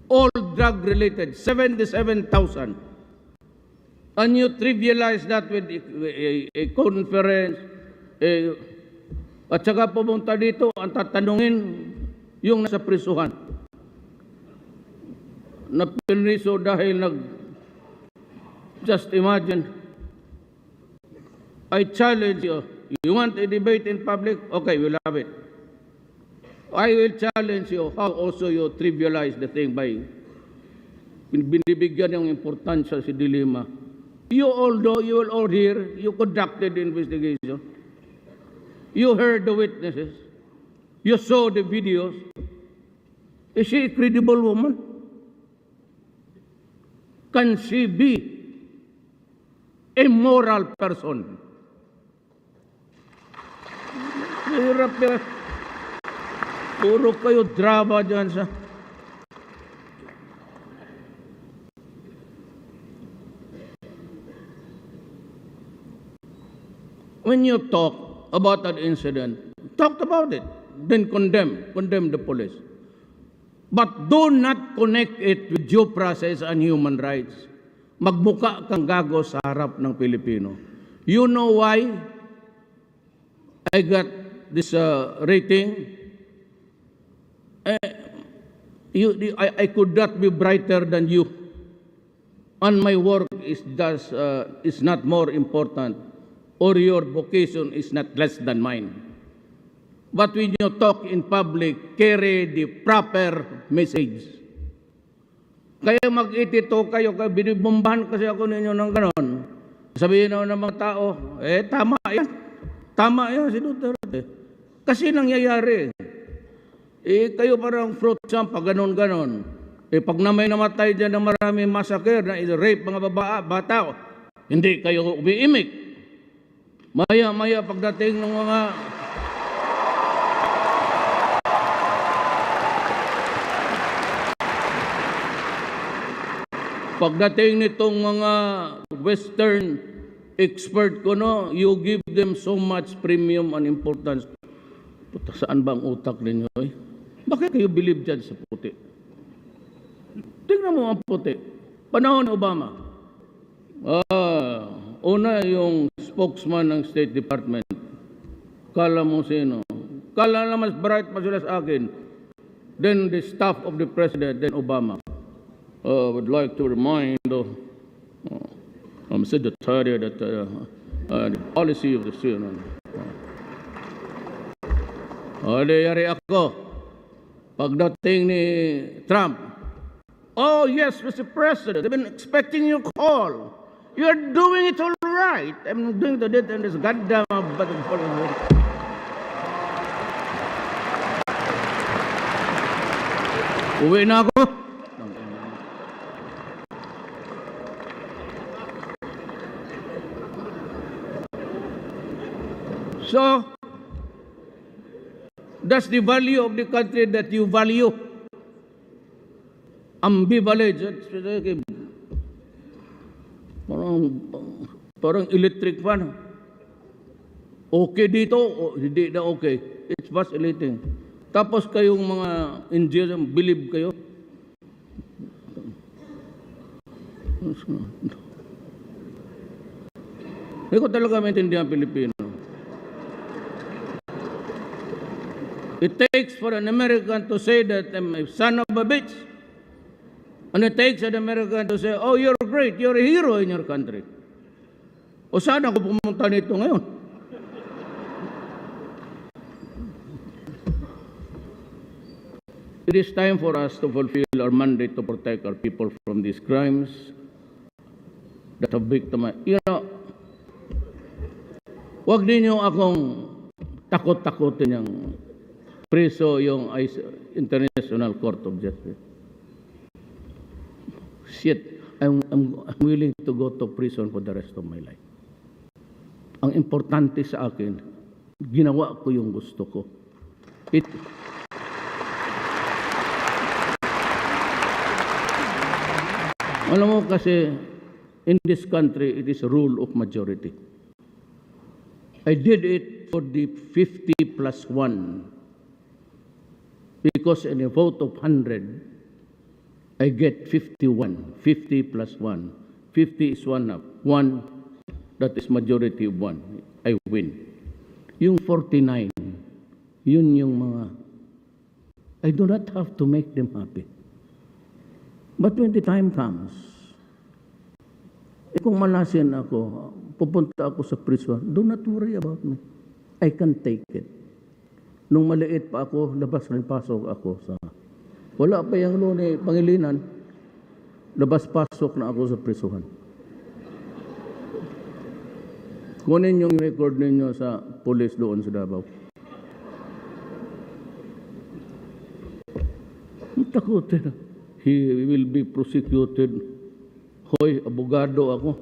All drug-related, 77,000. And you trivialize that with a conference, at saka pumunta dito, ang tatanungin yung nasa prisuhan. Na pinriso dahil just imagine, I challenge you, you want a debate in public? Okay, we'll have it. I will challenge you how also you trivialize the thing by binibigyan yung importansya si Dilima. You will all hear, you conducted the investigation. You heard the witnesses. You saw the videos. Is she a credible woman? Can she be a moral person? Hirap. Puro kayo drama dyan sa... When you talk about an incident, talk about it, then condemn the police. But do not connect it with due process and human rights. Magmuka kang gago sa harap ng Pilipino. You know why I got this rating? I could not be brighter than you. And my work is not more important, or your vocation is not less than mine. But when you talk in public, carry the proper message. Kaya mag-itito kayo, binibombahan kasi ako ninyo ng ganon. Sabihin na ng mga tao, tama yan. Tama yan si Duterte. Kasi nangyayari. Kayo parang fruit jump, pag ganon-ganon. Pag na may namatay dyan ng maraming massacre, na rape mga bata, hindi kayo umiimik. Maya-maya pagdating ng mga nitong mga Western expert ko, no, you give them so much premium and importance. Puta, saan ba ang utak ninyo? Bakit kayo believe dyan sa puti? Tingnan mo ang puti. Panahon ni Obama. Una yung spokesman ng State Department. Kala mo sino? Kala na mas bright pa sila sa akin. Then the staff of the President, then Obama. Would like to remind Mr. Duterte that the policy of the SONA. Yari ako. Pagdating ni Trump, oh yes, Mr. President, I've been expecting your call. You're doing it all right. I'm doing the deed and this goddamn button. Uwi na ako. So, that's the value of the country that you value. Ambivalent. Parang electric fan. Okay dito, hindi na okay. It's vacillating. Tapos kayong mga Indians, believe kayo. Hindi ko talaga maintindihan Pilipino. It takes for an American to say that I'm a son of a bitch. And it takes an American to say, oh, you're great, you're a hero in your country. O saan ako pumunta nito ngayon? It is time for us to fulfill our mandate to protect our people from these crimes that have victimized. You know, wag ninyo akong takot-takotin yung preso yung International Court of Justice. Shit, I'm willing to go to prison for the rest of my life. Ang importante sa akin, ginawa ko yung gusto ko. Alam mo kasi, in this country, it is a rule of majority. I did it for the 50+1. because in a vote of 100, I get 51. 50 plus 1. 50 is 1 up. 1, that is majority of 1. I win. Yung 49, yun yung mga, I do not have to make them happy. But when the time comes, kung malasin ako, pupunta ako sa prison, do not worry about me. I can take it. Nung maliit pa ako, labas rin pasok ako sa... Wala pa yung ni Pangilinan, labas-pasok na ako sa prisuhan. Kunin yung record ninyo sa police doon sa Davao. Takutin. He will be prosecuted. Hoy, abogado ako.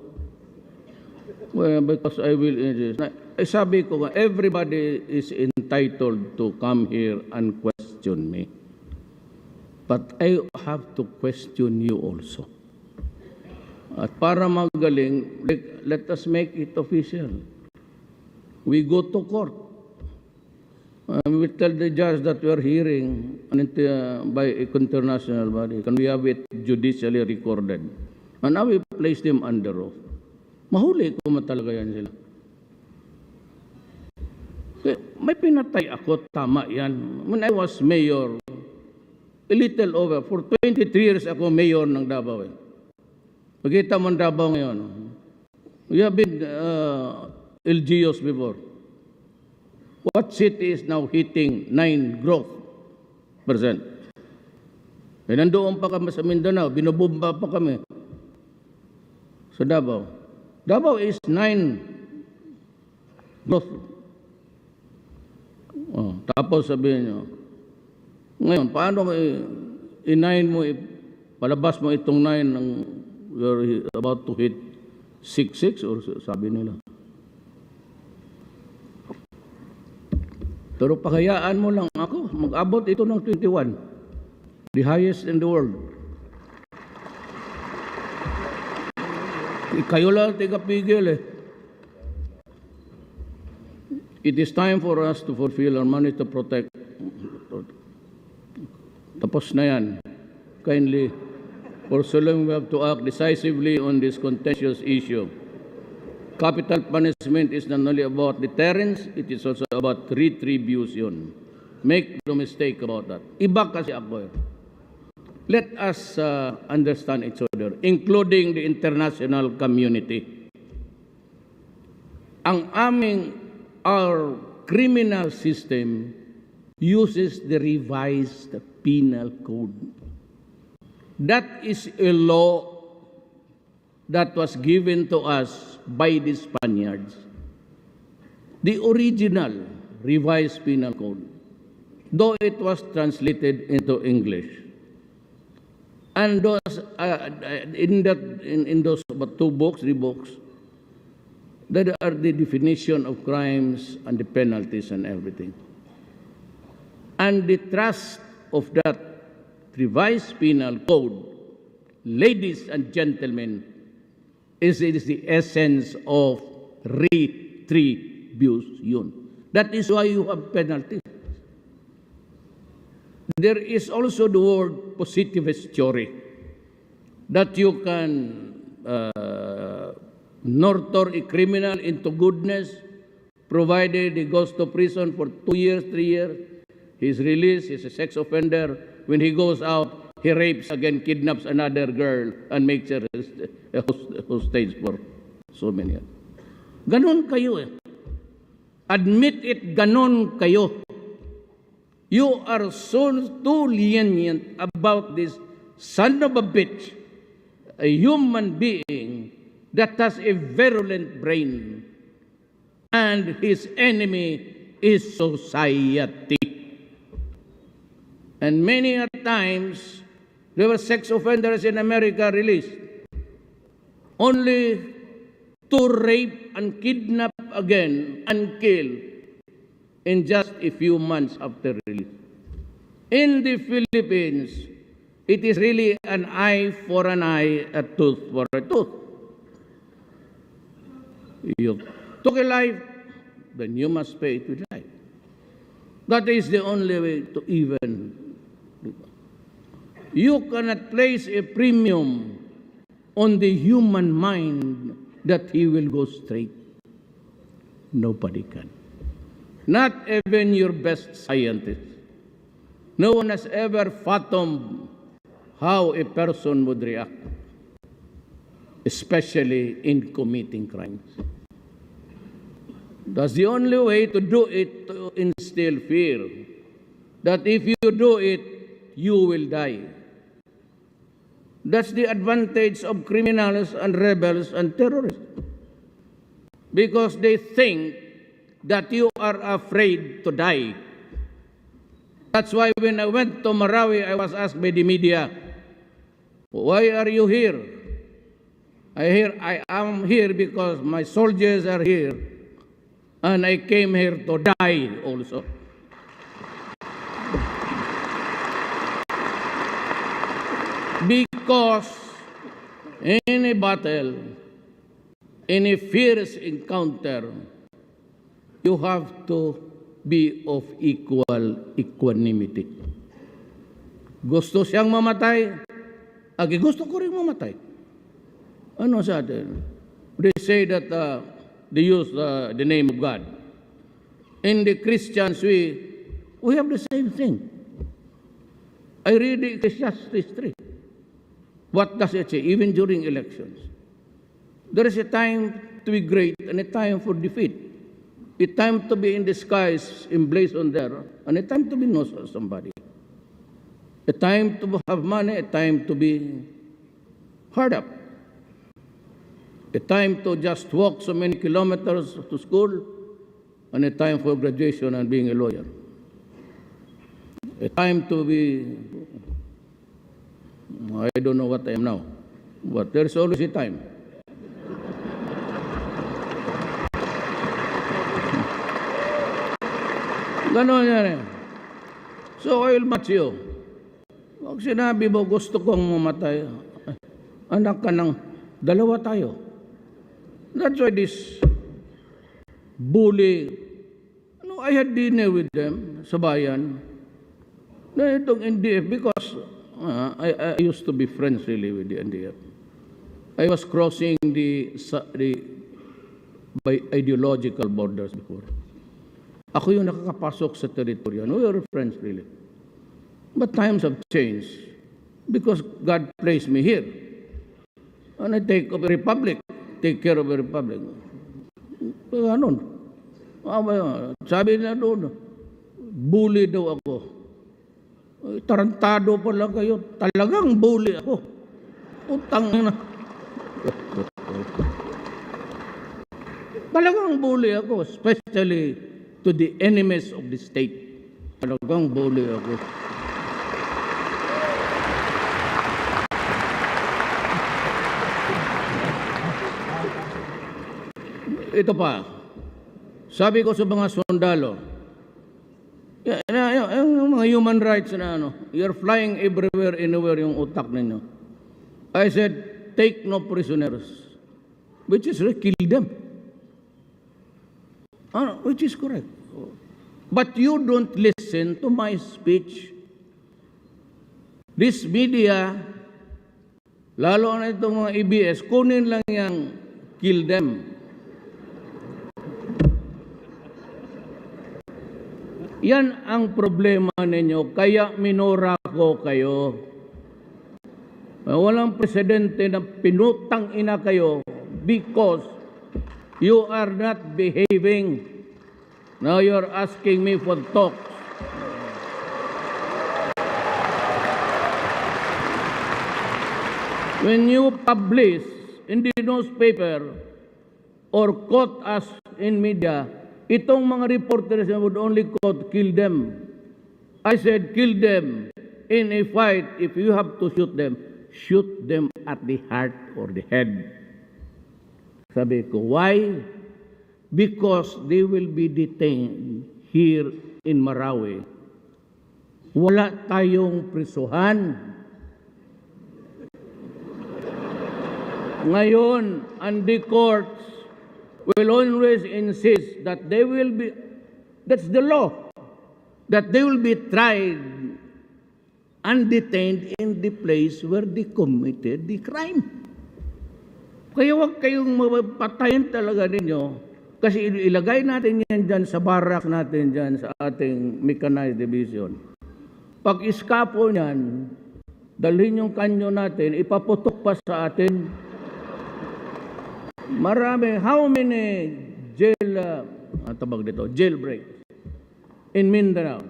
Well, because I will... sabi ko nga, everybody is entitled to come here and question me. But I have to question you also. At para magaling, let us make it official. We go to court. We tell the judge that we are hearing by a international body. Can we have it judicially recorded? And now we place them under oath. Mahuli ko talaga yan sila. May pinatay ako, tama yan. When I was mayor, a little over, for 23 years ako mayor ng Davao. Pagkita mo ang Davao ngayon. We have been LGUs before. What city is now hitting 9 growth %? Eh, nandoon pa kami sa Mindanao, binubumba pa kami sa Davao. Davao is 9 growth. Oh, tapos sabihin nyo, ngayon, paano i-9 mo, palabas mo itong 9 ng you're about to hit 6 or sabi nila. Pero pakayaan mo lang ako, mag-abot ito ng 21. The highest in the world. Kayo lang tigapigil eh. It is time for us to fulfill our money to protect. Tapos na yan. Kindly, for so long we have to act decisively on this contentious issue. Capital punishment is not only about deterrence, it is also about retribution. Make no mistake about that. Iba kasi ako eh. Let us understand each other, including the international community. Our criminal system uses the revised penal code. That is a law that was given to us by the Spaniards. The original revised penal code, though it was translated into English. And those, in those about 2 books, 3 books, that are the definition of crimes and the penalties and everything. And the thrust of that revised penal code, ladies and gentlemen, is the essence of retribution. That is why you have penalties. There is also the word positivist theory, that you can nurture a criminal into goodness, provided he goes to prison for 2 years, 3 years. He's released, he's a sex offender. When he goes out, he rapes again, kidnaps another girl, and makes her a hostage for so many years. Ganon kayo eh. Admit it, ganon kayo. You are so too lenient about this son of a bitch, a human being that has a virulent brain, and his enemy is society. And many a times, there were sex offenders in America released, only to rape and kidnap again and kill in just a few months after release. In the Philippines, it is really an eye for an eye, a tooth for a tooth. You took a life, then you must pay it with life. That is the only way to even You cannot place a premium on the human mind that he will go straight. Nobody can. Not even your best scientist. No one has ever fathomed how a person would react, especially in committing crimes. That's the only way to do it, to instill fear, that if you do it, you will die. That's the advantage of criminals and rebels and terrorists, because they think that you are afraid to die. That's why when I went to Marawi, I was asked by the media, why are you here? I am here because my soldiers are here, and I came here to die also. Because in a battle, in a fierce encounter, you have to be of equal equanimity. Gusto siyang mamatay, gusto ko rin mamatay. Ano sa atin? They say that they use the name of God. In the Christians, we have the same thing. I read the Ecclesiastes 3. What does it say? Even during elections, there is a time to be great and a time for defeat. A time to be in disguise, emblazoned there, and a time to be known as somebody. A time to have money, a time to be hard up. A time to just walk so many kilometers to school, and a time for graduation and being a lawyer. A time to be, I don't know what I am now, but there's always a time. Ganon yan eh. So I will match you. Pag sinabi mo, gusto kong mamatay, anak ka ng dalawa tayo. That's why this bully, I had dinner with them sa bayan. Na itong NDF, because I used to be friends really with the NDF. I was crossing the by ideological borders before. Ako yung nakakapasok sa teritoryo. We were friends really. But times have changed because God placed me here. And I take care of a republic. Ganon. Sabi na doon, bully daw ako. Tarantado pa lang kayo. Talagang bully ako. Utang na. Talagang bully ako, especially to the enemies of the state. Talagang bully ako. Ito pa, sabi ko sa mga sundalo, yung mga human rights na you're flying everywhere, anywhere yung utak ninyo. I said, take no prisoners, which is kill them. Which is correct. But you don't listen to my speech. This media, lalo na itong mga EBS, kunin lang yung kill them. Yan ang problema ninyo, kaya minura ko kayo. Walang presidente na pinutang ina kayo because you are not behaving. Now you're asking me for talks. When you publish in the newspaper or quote us in media, itong mga reporters would only quote, kill them. I said, kill them. In a fight, if you have to shoot them at the heart or the head. Sabi ko, why? Because they will be detained here in Marawi. Wala tayong prisuhan. Ngayon, and the courts will always insist that they will be, that's the law, that they will be tried undetained in the place where they committed the crime. Kaya huwag kayong mapatayin talaga ninyo kasi ilagay natin yan dyan sa barracks natin dyan sa ating mechanized division. Pag iskapo niyan, dalhin yung kanyo natin, ipaputok pa sa atin. Marami, how many jailbreak in Mindanao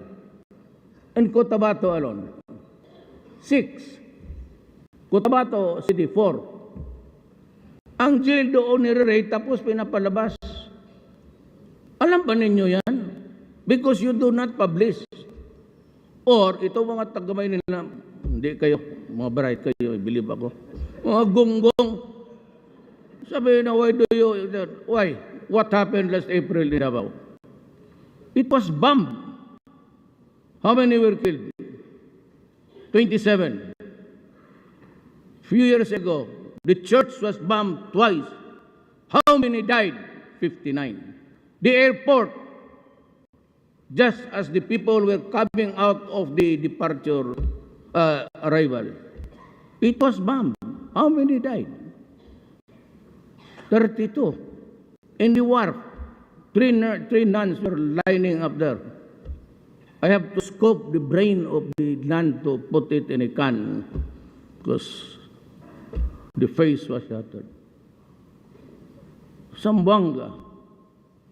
and Cotabato alone? 6. Cotabato City, 4. Ang jail doon nire-rate tapos pinapalabas. Alam ba ninyo yan? Because you do not publish. Or ito mga tagamay nila, hindi kayo, mga bright kayo, believe ako. Mga gonggong. Sabi na, why? What happened last April in Davao? It was bombed. How many were killed? 27. Few years ago, the church was bombed twice. How many died? 59. The airport, just as the people were coming out of the departure arrival, it was bombed. How many died? 32. In the wharf, three nuns were lining up there. I have to scoop the brain of the nun to put it in a can because the face was shattered. Zamboanga.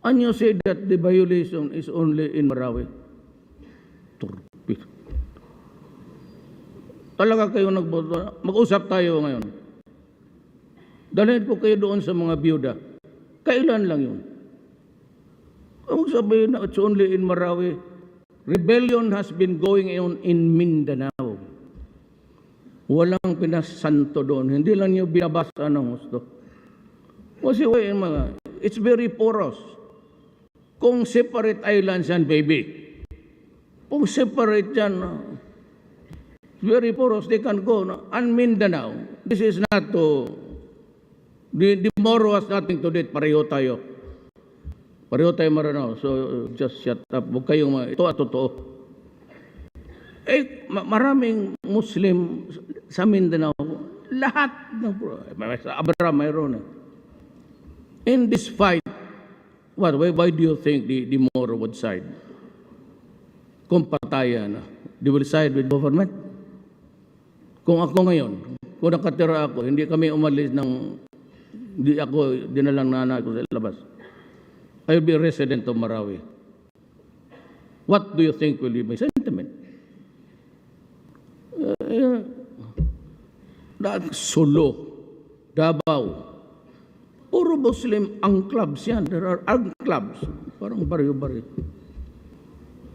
And you say that the violation is only in Marawi. Talaga kayo nagboto. Mag-usap tayo ngayon. Dalhin po kayo doon sa mga biyuda. Kailan lang yun? Kung sabihin na it's only in Marawi, rebellion has been going on in Mindanao. Walang pinasanto doon. Hindi lang nyo binabasa ng gusto. Kasi it's very porous. Kung separate islands yan, baby. Kung separate yan, very porous, they can go. And Mindanao, this is not to, the Moro has nothing to do it. Pareho tayo. Pareho tayo maranaw. So, just shut up. Huwag kayong, ito at totoo. Maraming Muslim sa Mindanao, lahat ng sa Abraham mayroon. In this fight, why do you think the Moro would side? Kung patayan, they will side with government? Kung ako ngayon, kung nakatira ako, hindi kami umalis hindi ako dinalang nanay ko sa labas. I will be a resident of Marawi. What do you think will be my sentiment? Solo, Davao, puro Muslim ang clubs yan. There are clubs. Parang baryo-baryo.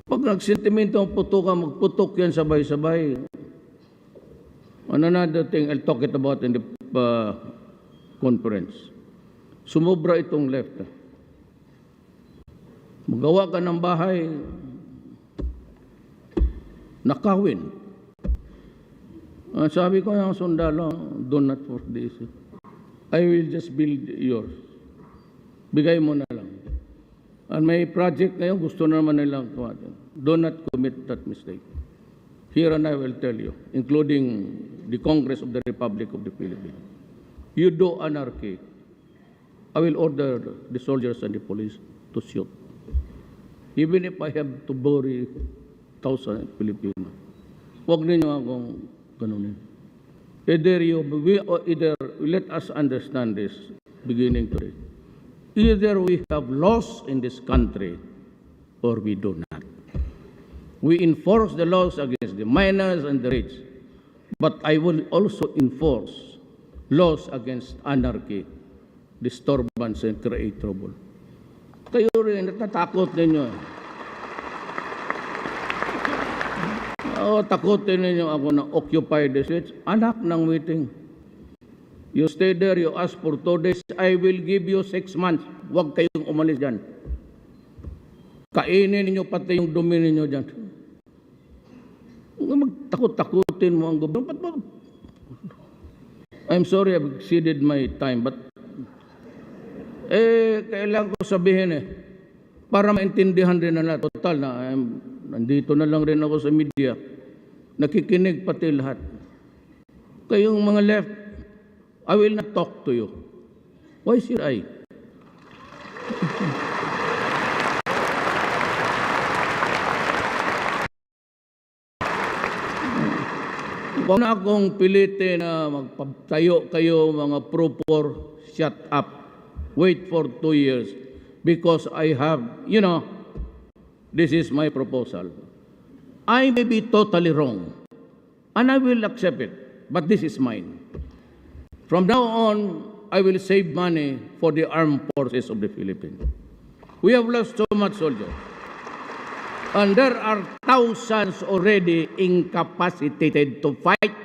Pag nagsentimento ang putukan, magputok yan sabay-sabay. Another thing I'll talk it about in the conference. Sumobra itong left. Magawa ka ng bahay, nakawin. Sabi ko yung sundalo, do not force this. I will just build yours. Bigay mo na lang. And may project ngayon, gusto naman nilang kumatin. Do not commit that mistake. Here and I will tell you, including the Congress of the Republic of the Philippines. You do anarchy, I will order the soldiers and the police to shoot. Even if I have to bury 1,000 Filipinos. Huwag ninyo akong ganunin. Either let us understand this beginning today. Either we have laws in this country or we do not. We enforce the laws against the minors and the rich, but I will also enforce laws against anarchy, disturbance, and create trouble. Kayo rin, natatakot ninyo. Takutin ninyo ako na occupy the streets. Anak ng meeting. You stay there, you ask for 2 days, I will give you 6 months. Huwag kayong umalis dyan. Kainin ninyo pati yung dumi ninyo dyan. Magtakot-takutin mo ang gobyerno. I'm sorry, I've exceeded my time, but kailangan ko sabihin para maintindihan rin na total na nandito na lang rin ako sa media. nakikinig pati lahat. Kayong mga left, I will not talk to you. Why should I? Huwag na akong pilitin na magpatayo kayo mga pro-poor, shut up. Wait for 2 years. Because I have, this is my proposal. I may be totally wrong, and I will accept it, but this is mine. From now on, I will save money for the armed forces of the Philippines. We have lost so much soldiers. And there are thousands already incapacitated to fight.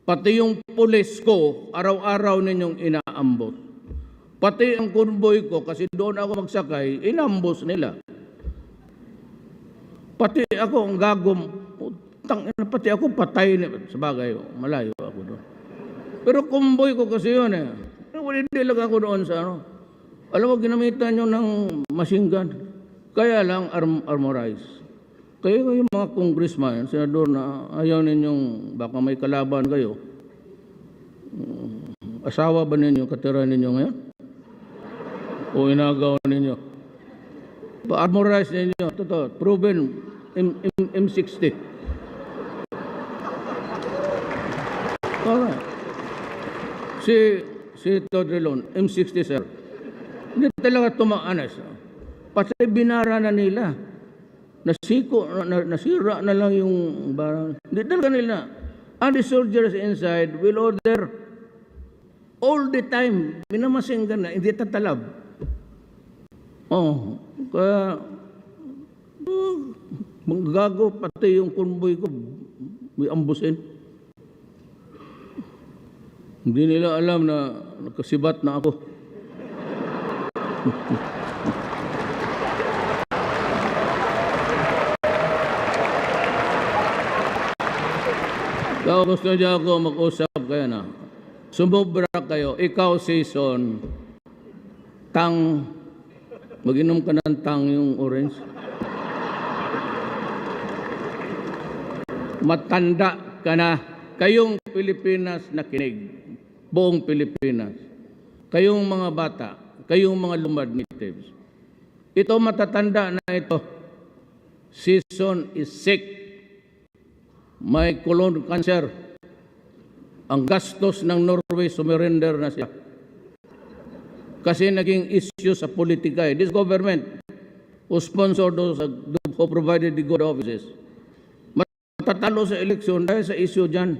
Pati yung pulis ko, araw-araw ninyong inaambot. Pati ang convoy ko, kasi doon ako magsakay, inambos nila. Pati ako ang gagom, pati ako patay, sa bagay, malayo ako doon. Pero convoy ko kasi yun eh. Hindi lang ako doon sa ano. Alam mo, ginamitan nyo ng machine gun. Kaya lang armorized. Kaya yung mga congressman, senador na ayaw ninyong, baka may kalaban kayo, asawa ba ninyo, katira ninyo ngayon? O inagaw ninyo? Pa-armorize ninyo, totoo, proven M60. Alright. Si Todrilon, M60 sir. Hindi talaga tumaanas. Pati binara na nila. Nasira na lang yung barang. Hindi talaga nila. And the soldiers inside will order all the time. Minamasinggan na, hindi tatalab. Kaya manggagago pati yung convoy ko. May ambusin. Hindi nila alam na nakasibat na ako. Kung gusto niya ako mag-usap kayo na, sumubra kayo, ikaw season, tang, mag-inom ka ng tang yung orange. Matanda ka na, kayong Pilipinas na kinig, buong Pilipinas, kayong mga bata, kayong mga lumad natives. Ito matatanda na ito, season is sick. May colon cancer. Ang gastos ng Norway, sumurrender na siya. Kasi naging issue sa politika. This government who sponsored those who provided the good offices. Matatalo sa eleksyon dahil sa issue dyan.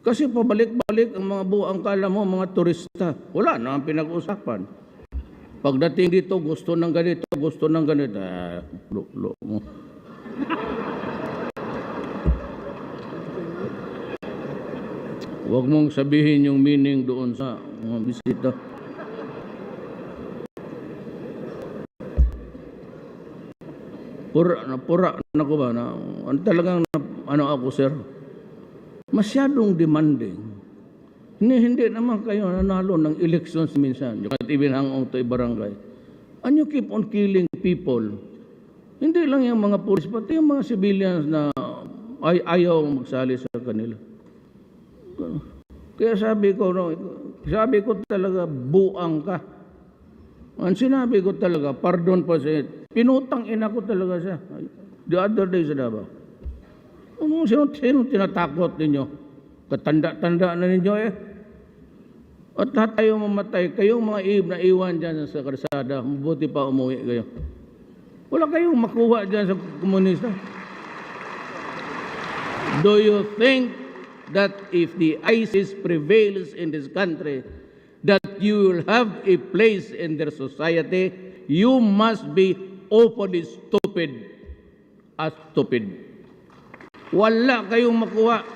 Kasi pabalik-balik ang mga buang kala mo, mga turista. Wala na ang pinag-usapan. Pagdating dito, gusto ng ganito, gusto ng ganito. Huwag mong sabihin yung meaning doon sa mga bisita. Pura na ko ba? Talagang ako, sir? Masyadong demanding. Hindi naman kayo nanalo ng elections minsan. You can't even hang on to a barangay. And you keep on killing people. Hindi lang yung mga police, pati yung mga civilians na ayaw magsali sa kanila. Kaya sabi ko talaga, buang ka. Ang sinabi ko talaga, pardon po siya, pinutang ina ko talaga siya. The other day sa Davao. Sino tinatakot ninyo? Katanda-tanda na ninyo eh. At tayo mamatay, kayong mga na iwan dyan sa karsada, mabuti pa umuwi kayo. Wala kayong makuha dyan sa komunista. Do you think that if the ISIS prevails in this country, that you will have a place in their society? You must be openly stupid as stupid. Wala kayong makuha.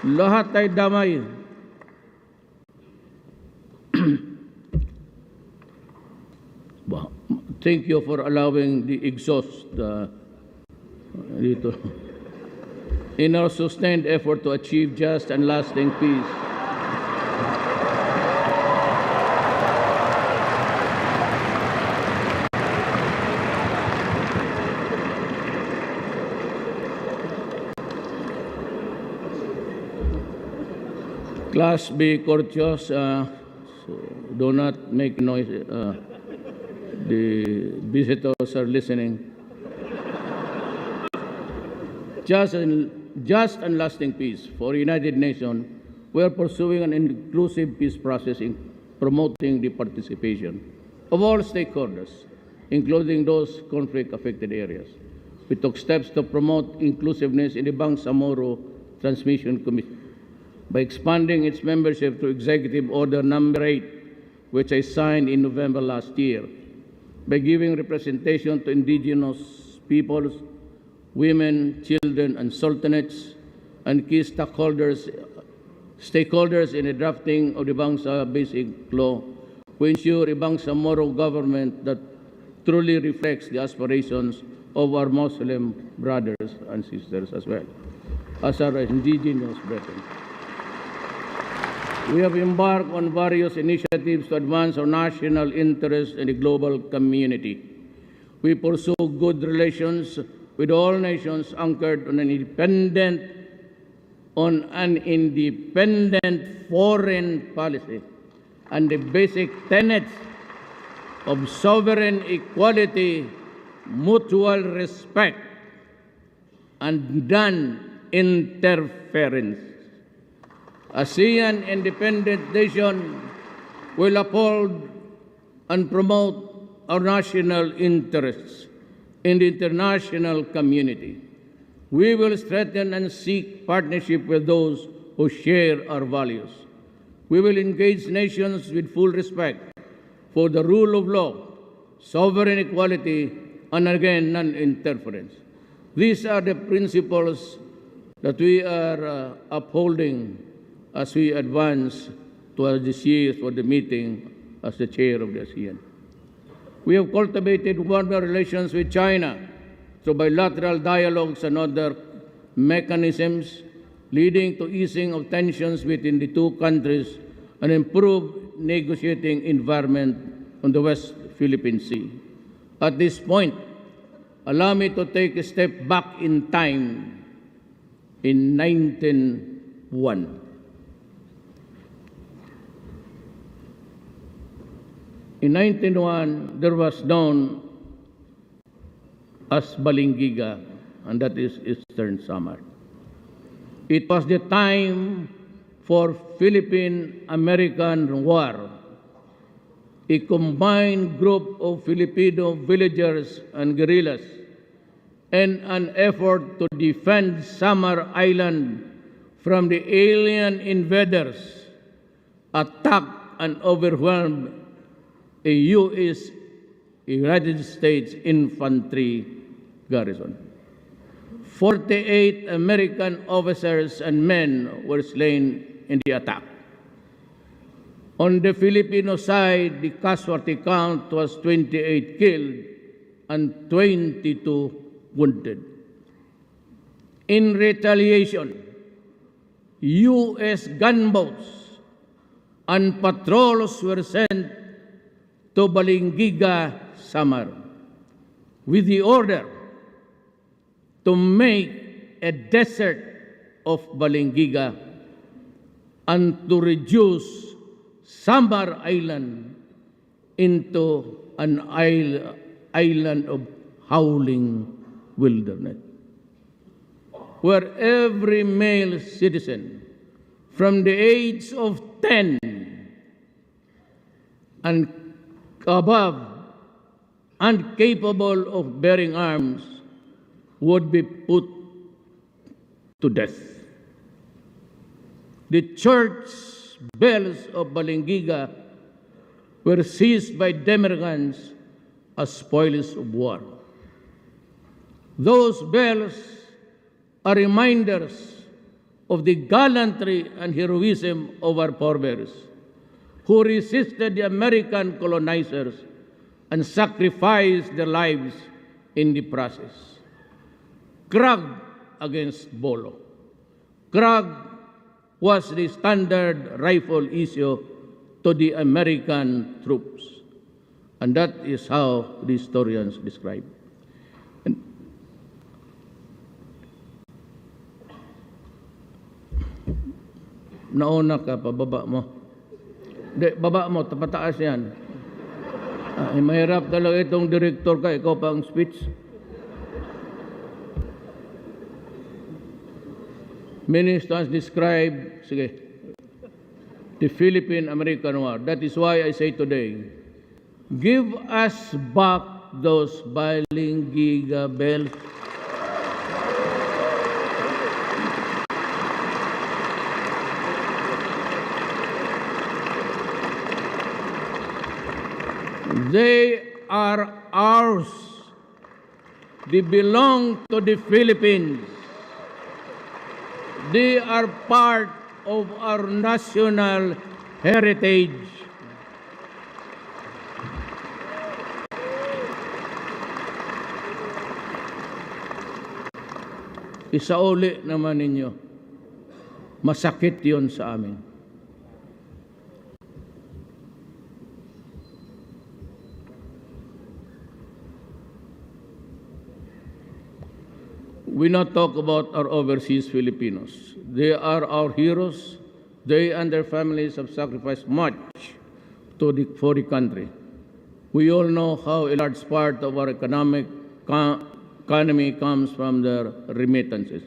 Lahat ay damay. Thank you for allowing the exhaust dito. In our sustained effort to achieve just and lasting peace, Class be courteous. So do not make noise. The visitors are listening. Just and lasting peace. For United Nations, we are pursuing an inclusive peace process in promoting the participation of all stakeholders, including those conflict-affected areas. We took steps to promote inclusiveness in the Bangsamoro Transmission Commission by expanding its membership to Executive Order Number 8, which I signed in November last year, by giving representation to indigenous peoples, women, children, and sultanates, and key stakeholders in the drafting of the Bangsa Basic Law, to ensure a Bangsamoro government that truly reflects the aspirations of our Muslim brothers and sisters as well as our indigenous brethren. We have embarked on various initiatives to advance our national interests in the global community. We pursue good relations with all nations anchored on an independent foreign policy and the basic tenets of sovereign equality, mutual respect, and non-interference. ASEAN independent nation will uphold and promote our national interests in the international community. We will strengthen and seek partnership with those who share our values. We will engage nations with full respect for the rule of law, sovereign equality, and again, non-interference. These are the principles that we are upholding as we advance towards this year for the meeting as the chair of the ASEAN. We have cultivated warmer relations with China through bilateral dialogues and other mechanisms, leading to easing of tensions between the two countries and improved negotiating environment on the West Philippine Sea. At this point, allow me to take a step back in time in 1901. In 1901, there was known as Balingiga, and that is Eastern Samar. It was the time for Philippine-American War, a combined group of Filipino villagers and guerrillas, in an effort to defend Samar Island from the alien invaders, attacked and overwhelmed a U.S. United States infantry garrison. 48 American officers and men were slain in the attack. On the Filipino side, the casualty count was 28 killed and 22 wounded. In retaliation, U.S. gunboats and patrols were sent to Balingiga, Samar, with the order to make a desert of Balingiga and to reduce Samar Island into an island of howling wilderness, where every male citizen from the age of 10 and above and capable of bearing arms would be put to death. The church bells of Balingiga were seized by Demergans as spoils of war. Those bells are reminders of the gallantry and heroism of our forebears, who resisted the American colonizers and sacrificed their lives in the process. Krag against Bolo. Krag was the standard rifle issue to the American troops. And that is how the historians describe. nauna ka, pababa mo. Hindi, baba mo, pataas yan. Mahirap talaga itong director ka, ikaw pa ang speech. Ministers describe, sige, the Philippine-American War. That is why I say today, give us back those bilingual bells. They are ours. They belong to the Philippines. They are part of our national heritage. Isauli naman ninyo, masakit yon sa amin. We not talk about our overseas Filipinos. They are our heroes. They and their families have sacrificed much for the country. We all know how a large part of our economy comes from their remittances.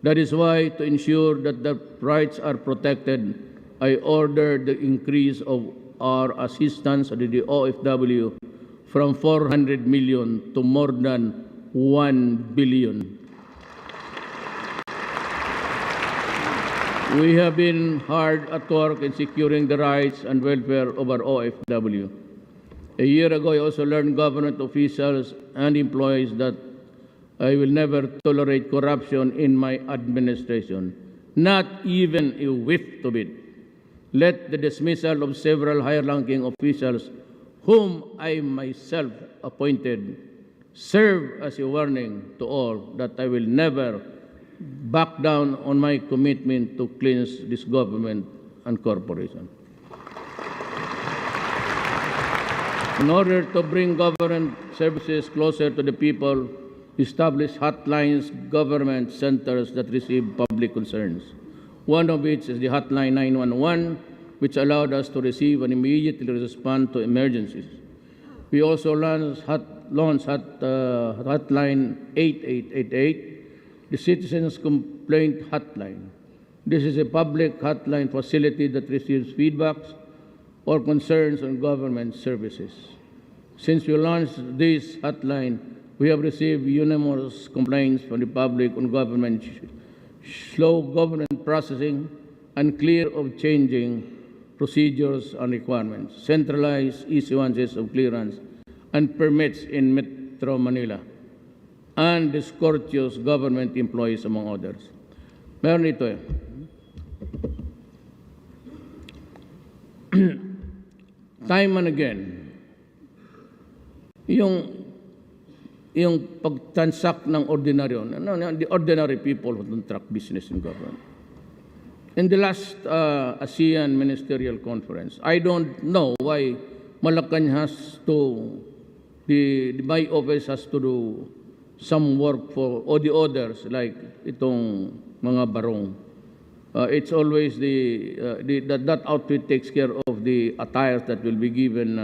That is why, to ensure that their rights are protected, I ordered the increase of our assistance to the OFW from 400 million to more than 1 billion. We have been hard at work in securing the rights and welfare of our OFW. A year ago, I also learned government officials and employees that I will never tolerate corruption in my administration, not even a whiff of it. Let the dismissal of several higher-ranking officials whom I myself appointed serve as a warning to all that I will never back down on my commitment to cleanse this government and corporation. In order to bring government services closer to the people, establish hotlines, government centers that receive public concerns. One of which is the hotline 911, which allowed us to receive and immediately respond to emergencies. We also launched hotline 8888, the Citizens Complaint Hotline. This is a public hotline facility that receives feedbacks or concerns on government services. Since we launched this hotline, we have received numerous complaints from the public on government slow government processing, unclear of changing procedures and requirements, centralized issuances of clearance and permits in Metro Manila, and discourteous government employees, among others. Meron ito eh. Time and again, yung pagtransact ng ordinaryo, the ordinary people who contract business in government. In the last ASEAN Ministerial Conference, I don't know why Malacan has to, my office has to do some work for all the others, like itong mga barong. It's always that outfit takes care of the attires that will be given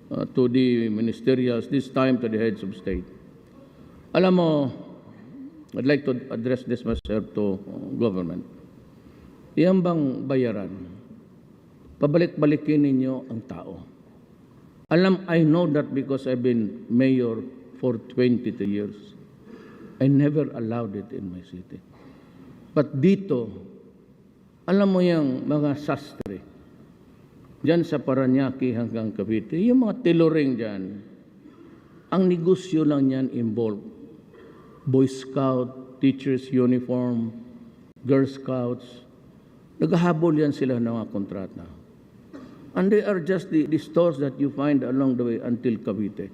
to the ministerials, this time to the heads of state. Alam mo, I'd like to address this myself to government. Iyan bang bayaran? Pabalik-balikin ninyo ang tao. I know that because I've been mayor for 22 years. I never allowed it in my city. But dito, alam mo yung mga sastre, diyan sa Paranaque hanggang Cavite, yung mga tiluring diyan, ang negosyo lang yan involved. Boy Scout, teachers uniform, Girl Scouts, naghahabol yan sila ng mga kontrata. And they are just the stores that you find along the way until Cavite.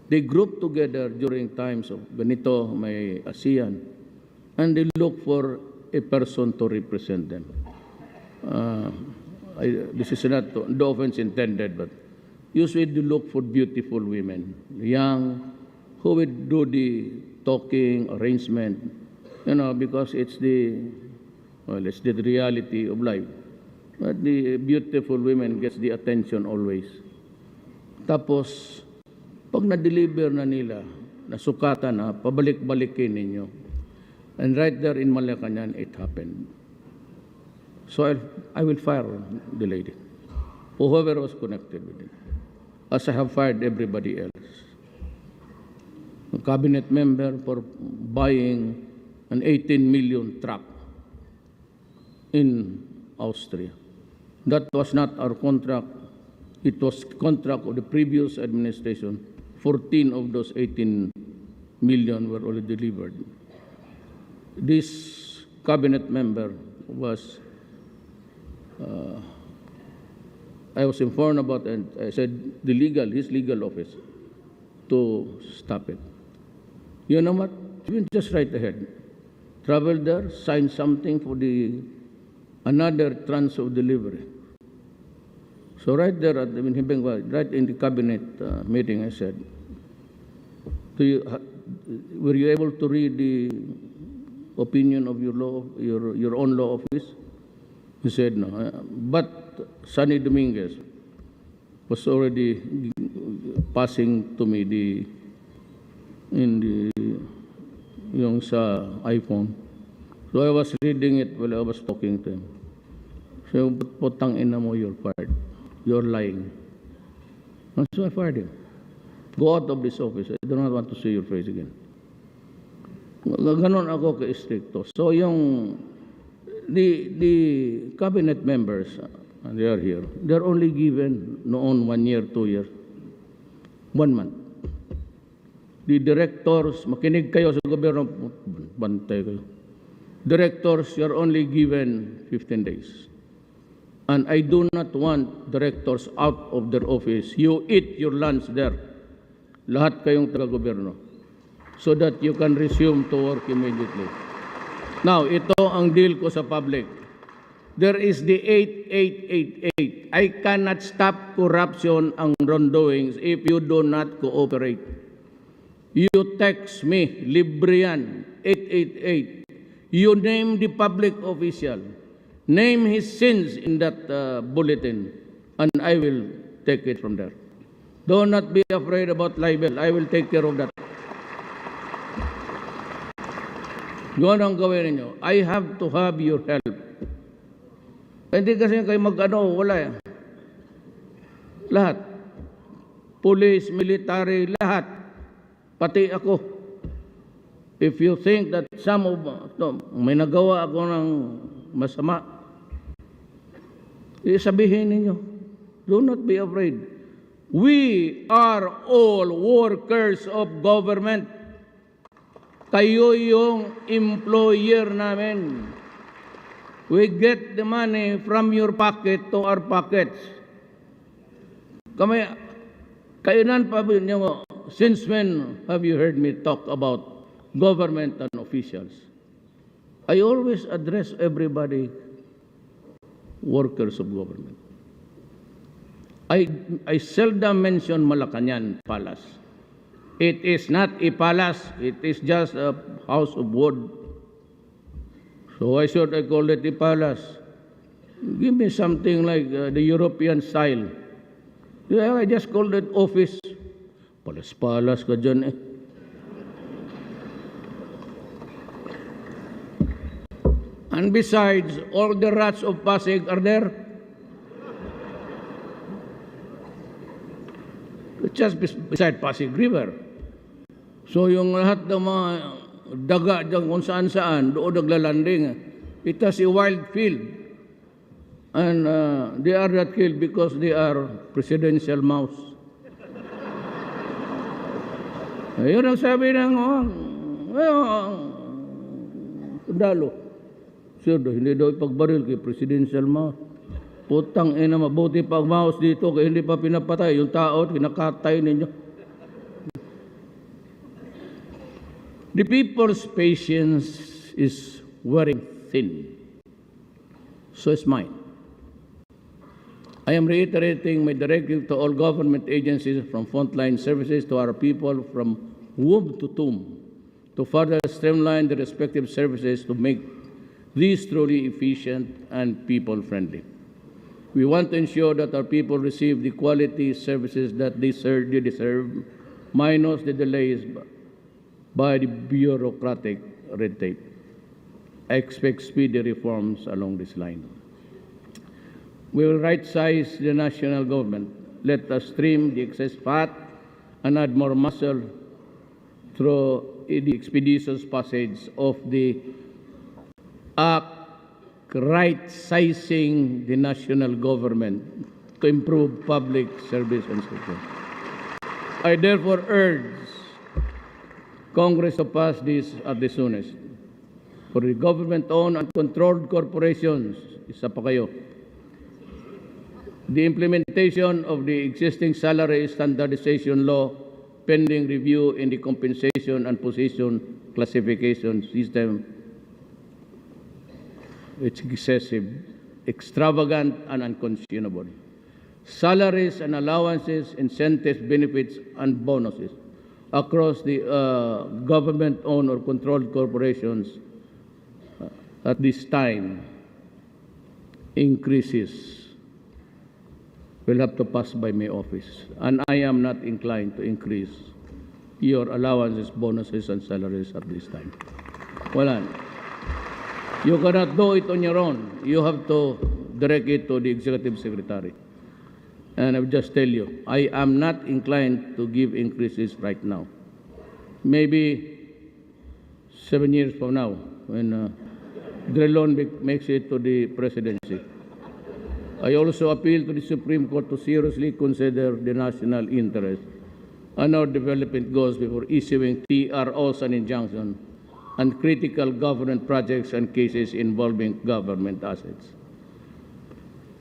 They group together during times of ganito, may ASEAN, and they look for a person to represent them. This is not no offense intended, but usually they look for beautiful women, young, who would do the talking arrangement, because it's the Well, it's the reality of life. But the beautiful women gets the attention always. Tapos, pag na-deliver na nila, nasukatan na, pabalik-balikin ninyo. And right there in Malacanang, it happened. So I will fire the lady, whoever was connected with it, as I have fired everybody else. A cabinet member for buying an 18 million truck in Austria. That was not our contract. It was contract of the previous administration. 14 of those 18 million were already delivered. This cabinet member was, I was informed about, and I said his legal office to stop it. You know what? You just right ahead. Travel there, sign something for another tranche of delivery. So right there, right in the cabinet meeting, I said, were you able to read the opinion of your own law office? He said no. But Sunny Dominguez was already passing to me yung sa iPhone. So I was reading it while I was talking to him. So, putang ina mo, you're fired. You're lying. And so I fired him. Go out of this office. I do not want to see your face again. Ganon ako ka-stricto. So the cabinet members, they are here, they're only given noon 1 year, 2 years, 1 month. The directors, makinig kayo sa gobyerno, bantay kayo. Directors, you're only given 15 days. And I do not want directors out of their office. You eat your lunch there. Lahat kayong taga-gobyerno. So that you can resume to work immediately. Now, ito ang deal ko sa public. There is the 8888. I cannot stop corruption and wrongdoings if you do not cooperate. You text me, libre yan, 888. You name the public official. Name his sins in that bulletin, and I will take it from there. Do not be afraid about libel. I will take care of that. Gawin ang gawin ninyo. I have to have your help. Hindi kasi kayo wala eh. Lahat. Police, military, lahat. Pati ako. If you think that may nagawa ako ng masama, sabihin ninyo. Do not be afraid. We are all workers of government. Kayo yung employer namin. We get the money from your pocket to our pockets. Kayo nan pa nyo, since when have you heard me talk about government and officials? I always address everybody, workers of government. I seldom mention Malacanang Palace. It is not a palace, it is just a house of wood. So why should I call it a palace? Give me something like the European style. Yeah, I just called it office. Palas-palas ka dyan eh. And besides, all the rats of Pasig are there. Just beside Pasig River. So yung lahat ng mga daga dyan kung saan-saan, doon naglalanding. It has a wild field. And they are not killed because they are presidential mouse. Ayun ang sabi ng sundalo. Sir, hindi daw ipagbaril kay presidential mouse. Putang ina, mabuti pag mouse dito kaya hindi pa pinapatay. Yung tao, kinakatay ninyo. The people's patience is wearing thin. So is mine. I am reiterating my directive to all government agencies from frontline services to our people from womb to tomb to further streamline the respective services to make This truly efficient and people-friendly. We want to ensure that our people receive the quality services that they deserve, minus the delays by the bureaucratic red tape. I expect speedy reforms along this line. We will right-size the national government. Let us trim the excess fat and add more muscle through the expeditious passage of the Act right-sizing the national government to improve public service and sector. I therefore urge Congress to pass this at the soonest. For the government-owned and controlled corporations, isa pa kayo, the implementation of the existing salary standardization law pending review in the compensation and position classification system. It's excessive, extravagant, and unconscionable. Salaries and allowances, incentives, benefits, and bonuses across the government-owned or controlled corporations at this time increases will have to pass by my office. And I am not inclined to increase your allowances, bonuses, and salaries at this time. Wala. You cannot do it on your own. You have to direct it to the Executive Secretary. And I will just tell you, I am not inclined to give increases right now. Maybe 7 years from now, when Drilon makes it to the presidency. I also appeal to the Supreme Court to seriously consider the national interest and our development goals before issuing TROs and injunctions and critical government projects and cases involving government assets.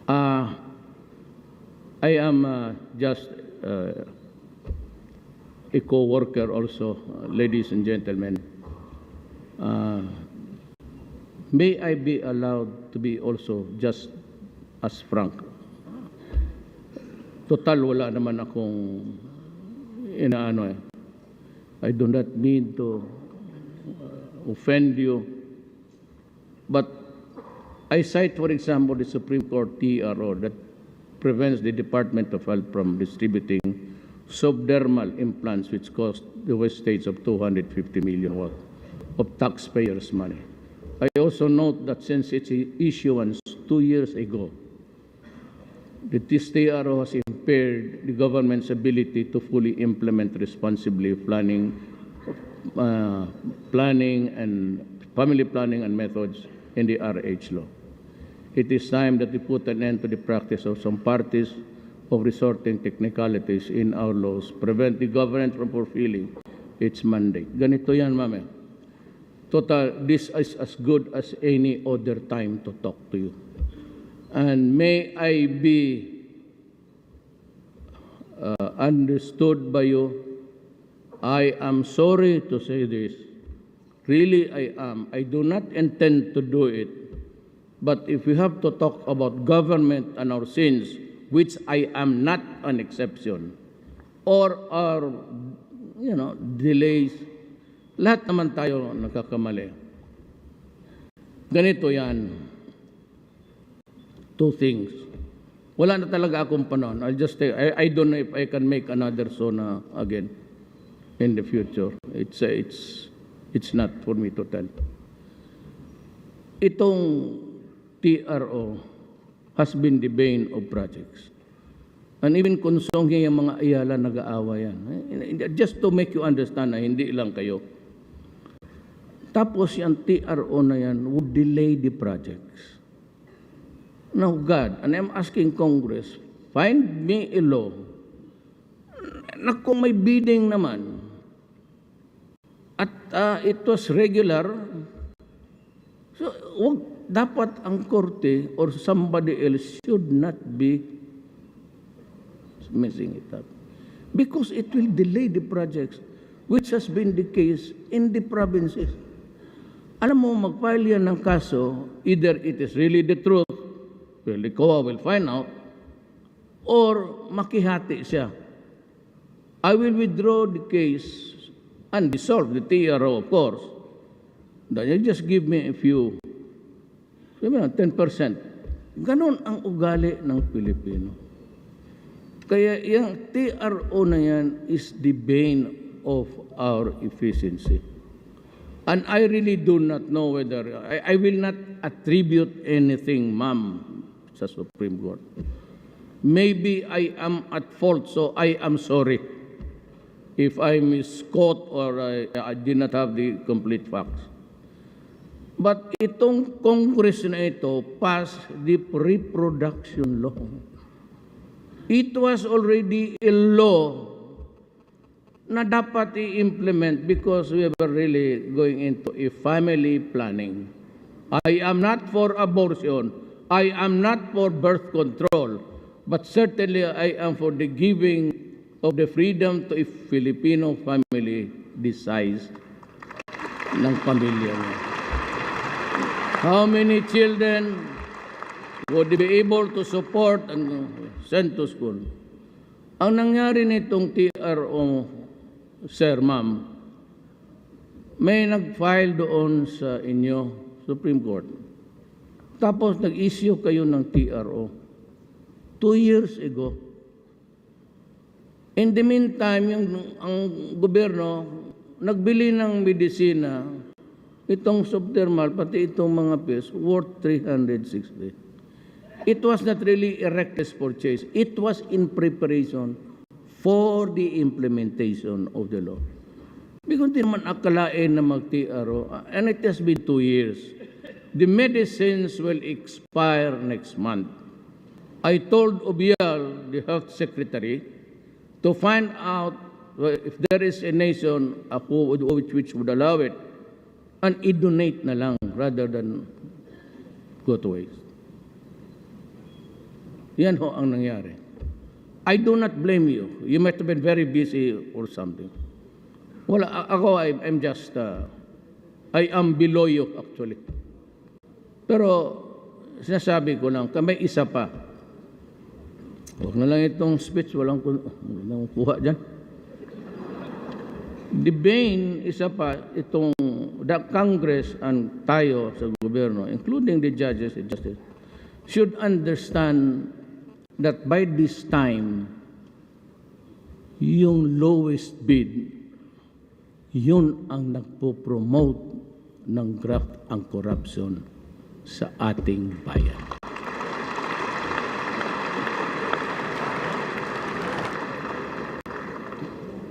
I am just a co-worker also, ladies and gentlemen. May I be allowed to be also just as frank? Total, wala naman akong inaano eh. I do not mean to offend you. But I cite, for example, the Supreme Court TRO that prevents the Department of Health from distributing subdermal implants which cost the West States of 250 million worth of taxpayers' money. I also note that since its issuance 2 years ago, the TRO has impaired the government's ability to fully implement responsibly planning and family planning and methods in the RH law. It is time that we put an end to the practice of some parties of resorting technicalities in our laws, prevent the government from fulfilling its mandate. Ganito yan, ma'am. Total, this is as good as any other time to talk to you. And may I be understood by you. I am sorry to say this. Really, I am. I do not intend to do it. But if we have to talk about government and our sins, which I am not an exception, or our, delays, lahat naman tayo nagkakamali. Ganito yan. Two things. Wala na talaga akong panahon. I'll just say, I don't know if I can make another SONA again in the future. It's not for me to tell. Itong TRO has been the bane of projects. And even konsonghe yung mga Ayala nag-aawa yan. Just to make you understand na hindi lang kayo. Tapos yung TRO na yan would delay the projects. Now God, and I'm asking Congress, find me a law na kung may bidding naman at it was regular, so dapat ang korte or somebody else should not be messing it up. Because it will delay the projects, which has been the case in the provinces. Alam mo, mag-file yan ng kaso, either it is really the truth, well, the COA will find out, or makihati siya. I will withdraw the case and dissolve the TRO, of course. Then you just give me a few Sabi na, 10%. Ganon ang ugali ng Pilipino. Kaya yung TRO na yan is the bane of our efficiency. And I really do not know whether, I will not attribute anything, ma'am, sa Supreme Court. Maybe I am at fault, so I am sorry if I misquote or I did not have the complete facts. But itong Congress na ito passed the reproduction law. It was already a law na dapat i-implement because we were really going into a family planning. I am not for abortion. I am not for birth control. But certainly I am for the giving of the freedom to a Filipino family the size ng pamilya niya. How many children would be able to support and send to school? Ang nangyari nitong TRO, Sir, Ma'am, may nag-file doon sa inyo, Supreme Court. Tapos nag-issue kayo ng TRO 2 years ago. In the meantime, ang gobyerno nagbili ng medisina, itong subdermal, pati itong mga pills, worth 360. It was not really a reckless purchase. It was in preparation for the implementation of the law. Because hindi naman akalain na mag-TRO, and it has been 2 years. The medicines will expire next month. I told Obial, the health secretary, to find out if there is a nation which would allow it, and i-donate na lang rather than go to waste. Yan ho ang nangyari. I do not blame you. You might have been very busy or something. Well, ako, I'm just, I am below you actually. Pero, sinasabi ko lang, may isa pa. Huwag na lang itong speech, walang kuha dyan. The bane, isa pa, itong the Congress and tayo sa gobyerno, including the judges and justice, should understand that by this time, yung lowest bid, yun ang nagpo-promote ng graft and corruption sa ating bayan.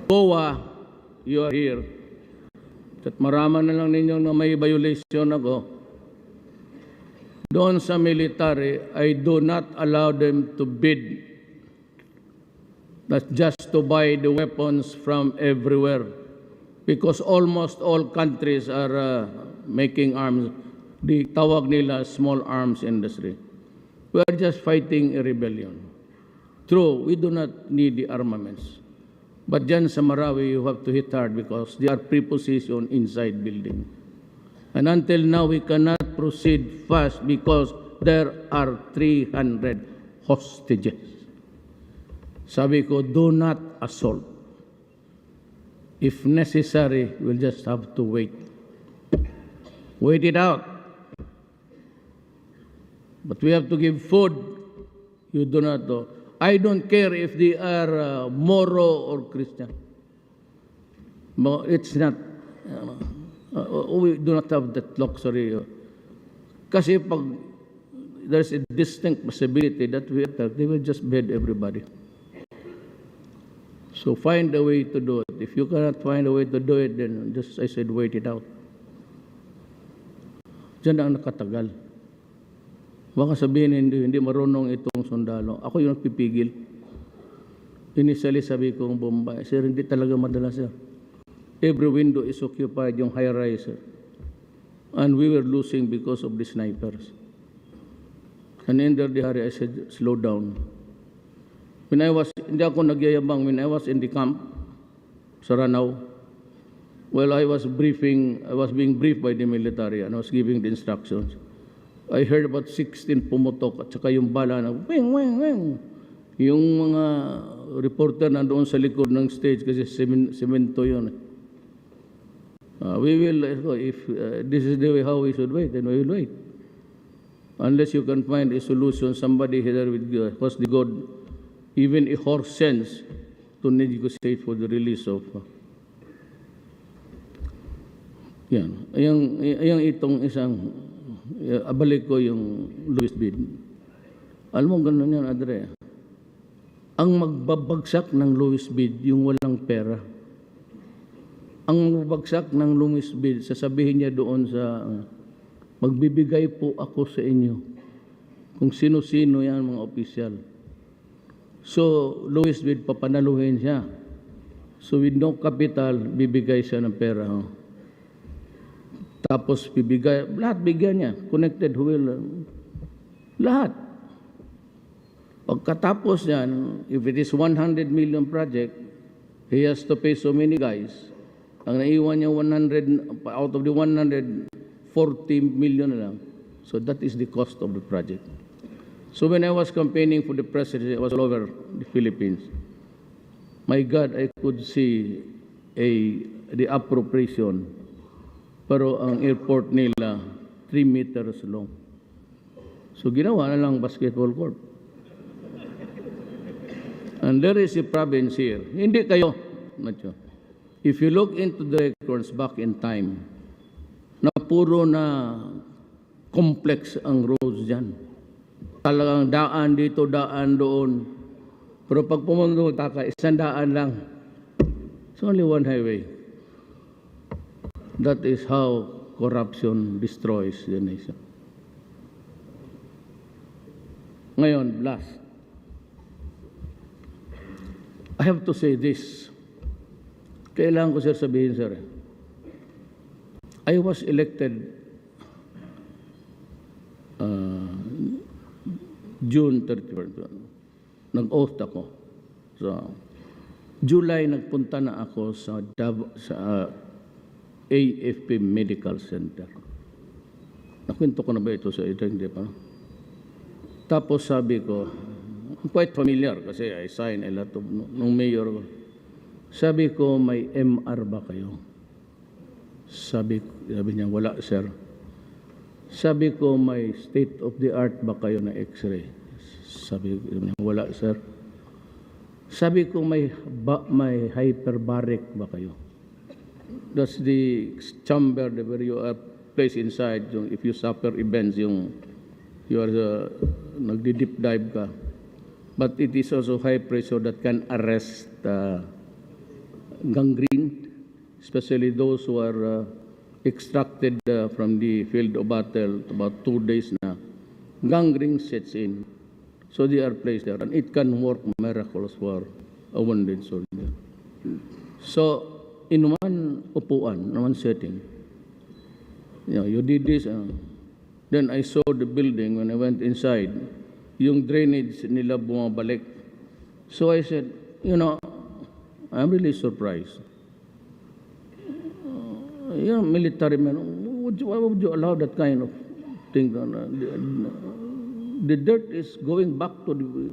COA, you are here. At maraman na lang ninyo na may violation ako. Doon sa military, I do not allow them to bid. That's just to buy the weapons from everywhere. Because almost all countries are making arms. The tawag nila small arms industry. We are just fighting a rebellion. True, we do not need the armaments. But dyan sa Marawi, you have to hit hard because they are prepositioned inside building. And until now, we cannot proceed fast because there are 300 hostages. Sabi ko, do not assault. If necessary, we'll just have to wait. Wait it out. But we have to give food. You do not know. I don't care if they are Moro or Christian. But it's not, we do not have that luxury. Kasi pag there's a distinct possibility that we attack, they will just bed everybody. So find a way to do it. If you cannot find a way to do it, then just, I said, wait it out. Diyan ang nakatagal. Baka sabihin hindi marunong itong sundalo. Ako yung nagpipigil. Initially sabi ko, Bombay, sir, hindi talaga madala, sir. Every window is occupied, yung high-rise. And we were losing because of the snipers. And in the hari, I said, slow down. Hindi ako nagyayabang, when I was in the camp, sa Ranao, well, I was being briefed by the military, and I was giving the instructions. I heard about 16 pumutok at saka yung bala na weng, weng, weng. Yung mga reporter na doon sa likod ng stage kasi semento yun. We will, if this is the way how we should wait, then we will wait. unless you can find a solution, somebody here with was the God, even a horse sense to negotiate for the release of yan. Yung itong isang abalik ko yung Louis bid. Alam mo, ganun yan, Adre. Ang magbabagsak ng Louis bid, yung walang pera. Ang magbabagsak ng Louis bid, sasabihin niya doon sa magbibigay po ako sa inyo. Kung sino-sino yan mga opisyal. So, Louis bid, papanaluhin siya. So, with no capital, bibigay siya ng pera. Tapos bibigay, lahat bigyan niya, connected will, lahat. Pagkatapos yan, if it is 100 million project, he has to pay so many guys. Ang naiwan niya 100, out of the 140 million na lang. So that is the cost of the project. So when I was campaigning for the presidency, I was all over the Philippines. My God, I could see the appropriation. Pero ang airport nila, 3 meters long. So ginawa na lang basketball court. And there is a province here. Hindi kayo. If you look into the records back in time, na puro na complex ang roads dyan. Talagang daan dito, daan doon. Pero pag pumunta ka, isang daan lang. It's only one highway. That is how corruption destroys the nation. Ngayon, last. I have to say this. Kailangan ko, sir, sabihin, sir. I was elected June 31. Nag-oath ako. So, July, nagpunta na ako sa AFP Medical Center. Nakwento ko na ba ito sa ito? Hindi pa. Tapos sabi ko, quite familiar kasi I signed a lot of, nung mayor ko. Sabi ko, may MR ba kayo? Sabi niya, wala, sir. Sabi ko, may state of the art ba kayo na x-ray? Sabi niya, wala, sir. Sabi ko, may hyperbaric ba kayo? That's the chamber where you are placed inside. If you suffer events, you are nagdi-deep dive ka. But it is also high pressure that can arrest gangrene, especially those who are extracted from the field of battle. About 2 days na, gangrene sets in. So they are placed there, and it can work miracles for a wounded soldier. So, in one upuan, in one setting, you did this. Then I saw the building when I went inside. Yung drainage nila bumabalik. So I said, I'm really surprised. Military men, why would you allow that kind of thing? The dirt is going back to the...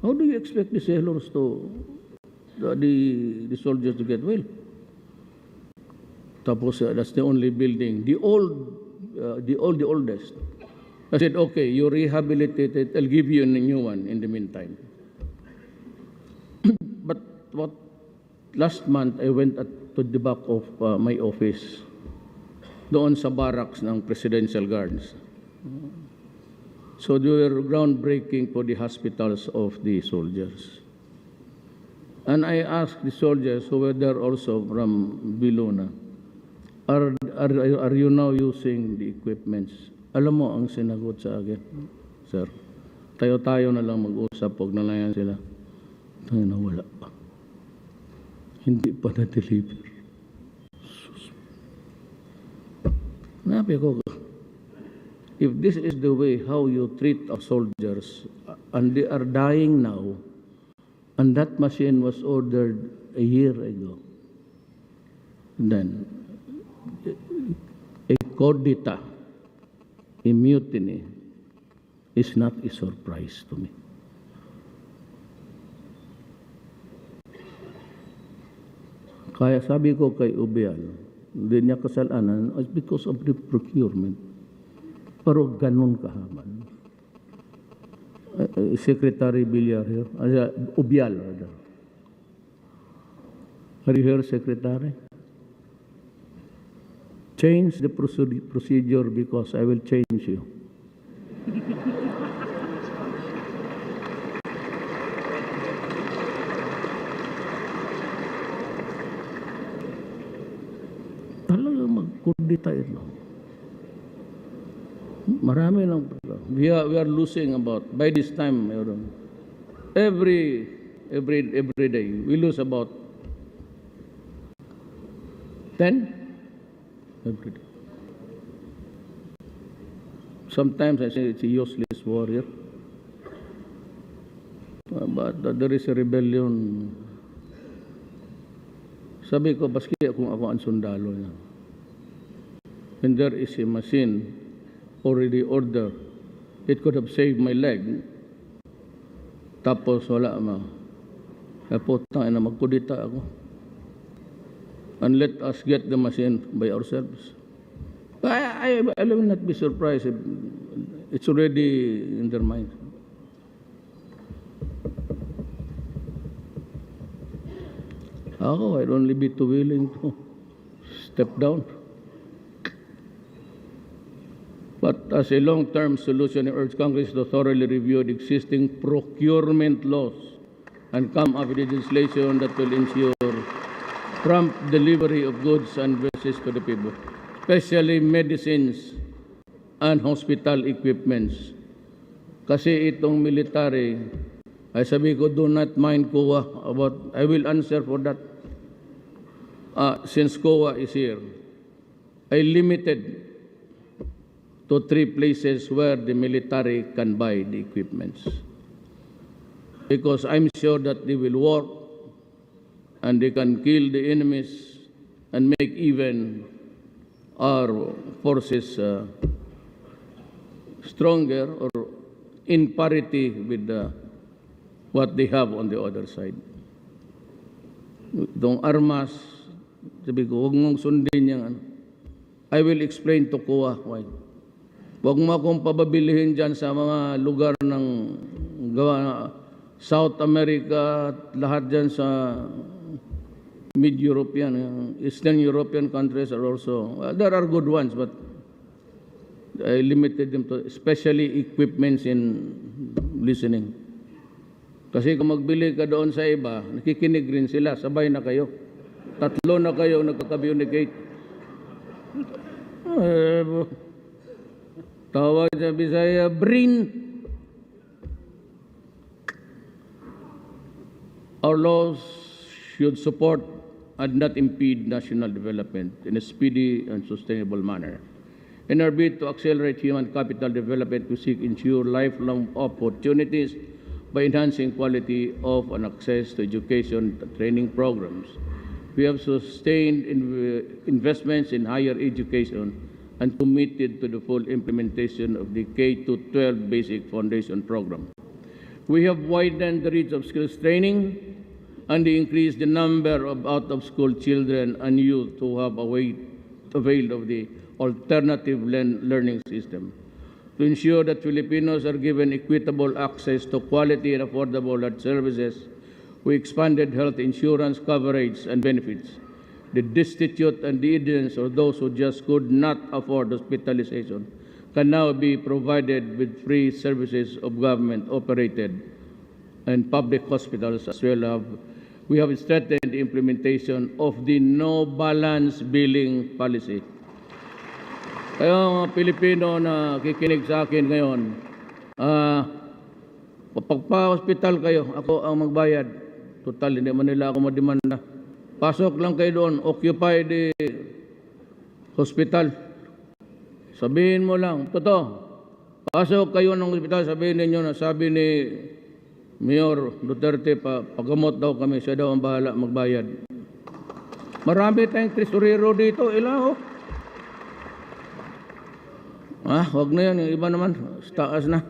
How do you expect the sailors to... the soldiers to get well? Tapos, that's the only building. The oldest. I said, okay, you rehabilitate it. I'll give you a new one in the meantime. But last month, I went to the back of my office, doon sa barracks ng Presidential Guards. So they were groundbreaking for the hospitals of the soldiers. And I asked the soldiers who were there also from Bilona, are you now using the equipments? Alam mo ang sinagot sa akin, sir, tayo-tayo na lang mag-usap, pag nalayan sila. Tayo na, wala pa. Hindi pa na-deliver. Nabi ko, if this is the way how you treat our soldiers, and they are dying now, and that machine was ordered a year ago, then a cordita, a mutiny, is not a surprise to me. Kaya sabi ko kay Ubial, hindi niya kasalanan is because of the procurement. Pero ganun kahaman. Secretary Villar here, Ubial rather. Are you here, Secretary? Change the procedure because I will change you. Talaga magkudita ito. Marami lang. We are losing about, by this time, every day, we lose about 10 every day. Sometimes I say it's a useless warrior. But there is a rebellion. Sabi ko, baski kung ako ang sundalo niya. When there is a machine already ordered, it could have saved my leg. Tapos wala ma. Putang ina, magkudita ako. And let us get the machine by ourselves. I will not be surprised if it's already in their mind. I'd only be too willing to step down. But as a long-term solution, I urge Congress to thoroughly review the existing procurement laws and come up with legislation that will ensure prompt delivery of goods and services to the people, especially medicines and hospital equipments. Kasi itong military, ay sabi ko, do not mind COA about, I will answer for that. Since COA is here, I limited to 3 places where the military can buy the equipments. Because I'm sure that they will work and they can kill the enemies and make even our forces stronger or in parity with what they have on the other side. Itong armas, sabi ko, huwag mong sundin yan. I will explain to COA why. Huwag mo akong pababilihin dyan sa mga lugar ng South America, lahat dyan sa mid-European, Eastern European countries are also, there are good ones, but I limited them to especially equipments in listening. Kasi kung magbili ka doon sa iba, nakikinig rin sila, sabay na kayo. 3 na kayo nagkaka-communicate. Tawag sa Bisaya, BRIN. Our laws should support and not impede national development in a speedy and sustainable manner. In our bid to accelerate human capital development, we seek ensure lifelong opportunities by enhancing quality of and access to education and training programs. We have sustained investments in higher education and committed to the full implementation of the K-12 Basic Foundation Program. We have widened the reach of skills training and increased the number of out-of-school children and youth who have availed of the alternative learning system. To ensure that Filipinos are given equitable access to quality and affordable health services, we expanded health insurance coverage and benefits. The destitute and the indigent, or those who just could not afford hospitalization, can now be provided with free services of government-operated and public hospitals as well. We have strengthened the implementation of the no-balance billing policy. Kayo mga Pilipino na kikinig sa akin ngayon, pagpa-hospital kayo, ako ang magbayad. Total, hindi man nila ako mademanda. Pasok lang kayo doon, occupy the hospital. Sabihin mo lang, totoo. Pasok kayo ng hospital, sabihin ninyo na sabi ni Mayor Duterte, pagamot daw kami, siya daw ang bahala magbayad. Marami tayong tresurero dito, ilan wag na yan, yung iba naman, taas na.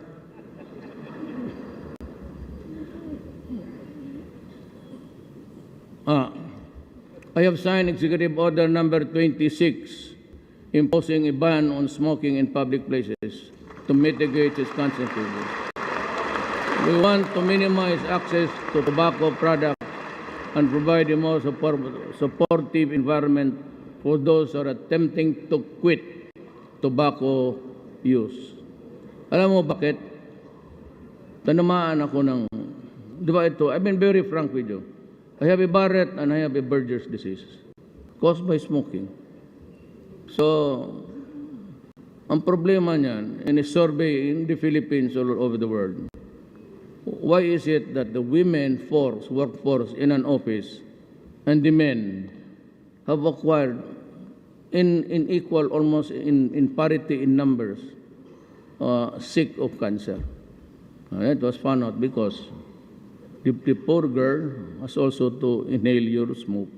I have signed Executive Order number 26, imposing a ban on smoking in public places to mitigate its consequences. We want to minimize access to tobacco products and provide a more supportive environment for those who are attempting to quit tobacco use. Alam mo bakit? Tanamaan ako ng, di ba ito, I've been very frank with you. I have a Barrett and I have a Berger's disease caused by smoking. So, ang problema niyan, in a survey in the Philippines all over the world, why is it that the women workforce in an office and the men have acquired in equal, almost in parity in numbers, sick of cancer? It was found out because the poor girl has also to inhale your smoke.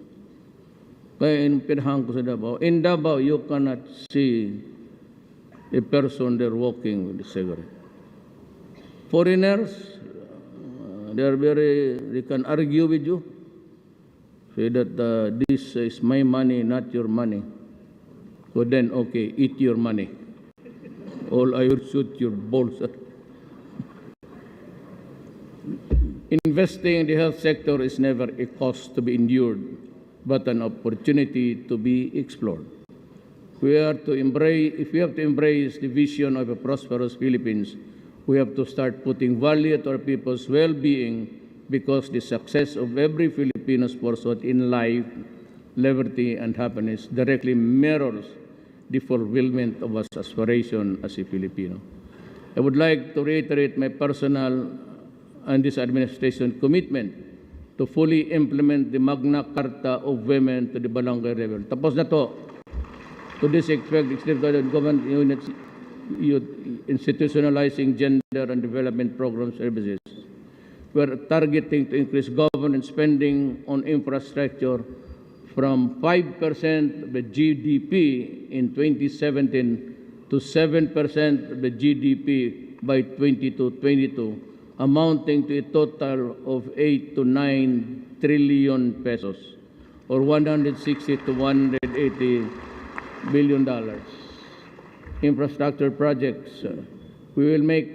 Kaya pinahan ko sa Davao, in Davao you cannot see a person there walking with a cigarette. Foreigners, they can argue with you, say that this is my money, not your money. So then, okay, eat your money. All I will shoot your balls. Investing in the health sector is never a cost to be endured, but an opportunity to be explored. If we have to embrace the vision of a prosperous Philippines, we have to start putting value to our people's well-being, because the success of every Filipino's pursuit in life, liberty, and happiness directly mirrors the fulfillment of our aspiration as a Filipino. I would like to reiterate my personal and this administration commitment to fully implement the Magna Carta of Women to the barangay level. Tapos na to. To this effect, executive government units institutionalizing gender and development program services. We are targeting to increase government spending on infrastructure from 5% of the GDP in 2017 to 7% of the GDP by 2022, amounting to a total of 8 to 9 trillion pesos, or 160 to 180 billion dollars. Infrastructure projects, we will make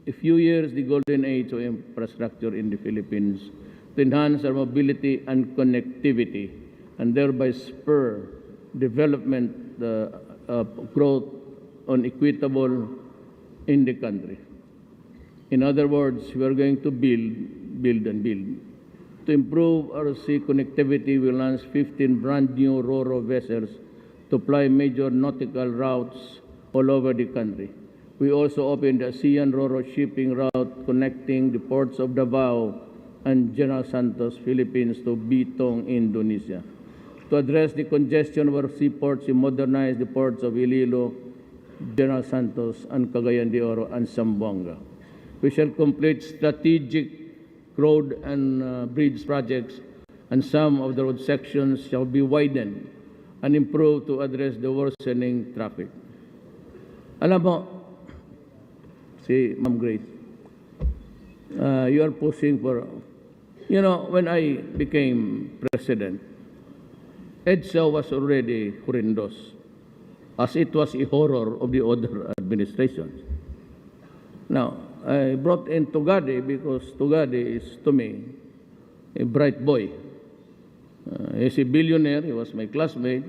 a few years the golden age of infrastructure in the Philippines to enhance our mobility and connectivity, and thereby spur development growth on equitable in the country. In other words, we are going to build and build. To improve our sea connectivity, we launched 15 brand new ro-ro vessels to ply major nautical routes all over the country. We also opened the ASEAN ro-ro shipping route connecting the ports of Davao and General Santos, Philippines to Bitong, Indonesia. To address the congestion of our seaports, we modernized the ports of Iloilo, General Santos, and Cagayan de Oro, and Zamboanga. We shall complete strategic road and bridge projects, and some of the road sections shall be widened and improved to address the worsening traffic. Alam mo, si Ma'am Grace, you are pushing for, when I became president, EDSA was already horrendous, as it was a horror of the other administrations. Now, I brought in Tugade because Tugade is, to me, a bright boy. He's a billionaire. He was my classmate.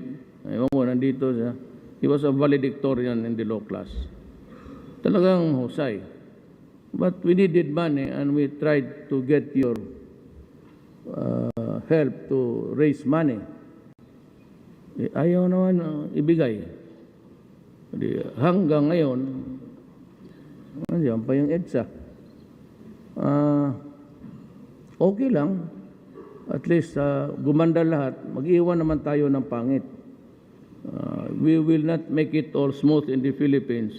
Ewan ko, nandito siya. He was a valedictorian in the law class. Talagang husay. But we needed money, and we tried to get your help to raise money. Ayaw naman ibigay. Hanggang ngayon, andiyan pa yung EDSA. Okay lang. At least gumanda lahat. Mag-iwan naman tayo ng pangit. We will not make it all smooth in the Philippines.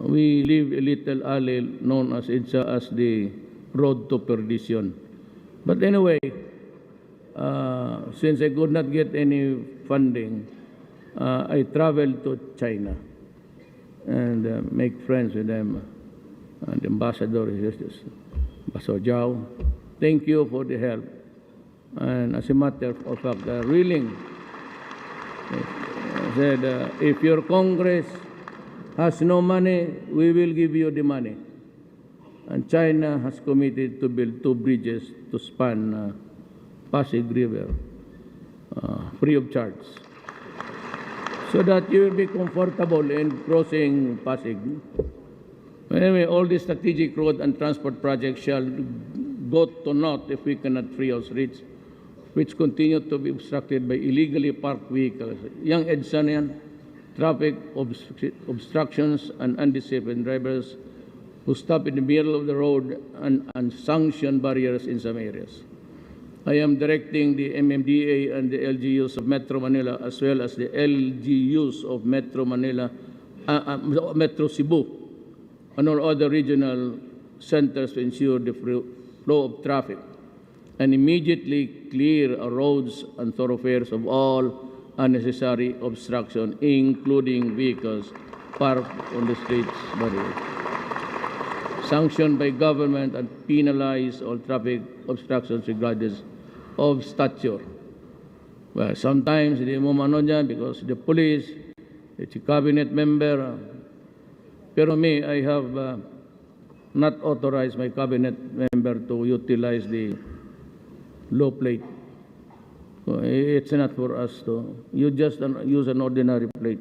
We leave a little alley known as EDSA as the road to perdition. But anyway, since I could not get any funding, I traveled to China and make friends with them. And the ambassador is Ambassador Zhao. Thank you for the help. And as a matter of fact, they're willing Said, if your Congress has no money, we will give you the money. And China has committed to build 2 bridges to span Pasig River free of charge, so that you will be comfortable in crossing Pasig. Anyway, all these strategic road and transport projects shall go to naught if we cannot free our streets, which continue to be obstructed by illegally parked vehicles. Young EDSA na yan, traffic obstructions and undisciplined drivers who stop in the middle of the road and unsanctioned barriers in some areas. I am directing the MMDA and the LGUs of Metro Manila, as well as the LGUs of Metro Manila, Metro Cebu, and all other regional centers to ensure the flow of traffic and immediately clear our roads and thoroughfares of all unnecessary obstruction, including vehicles parked on the streets barriers. Sanctioned by government and penalize all traffic obstructions regardless of stature. Well, sometimes hindi mo mano dyan because the police, it's a cabinet member. Pero me, I have not authorized my cabinet member to utilize the low plate. So, it's not for us to. You just use an ordinary plate.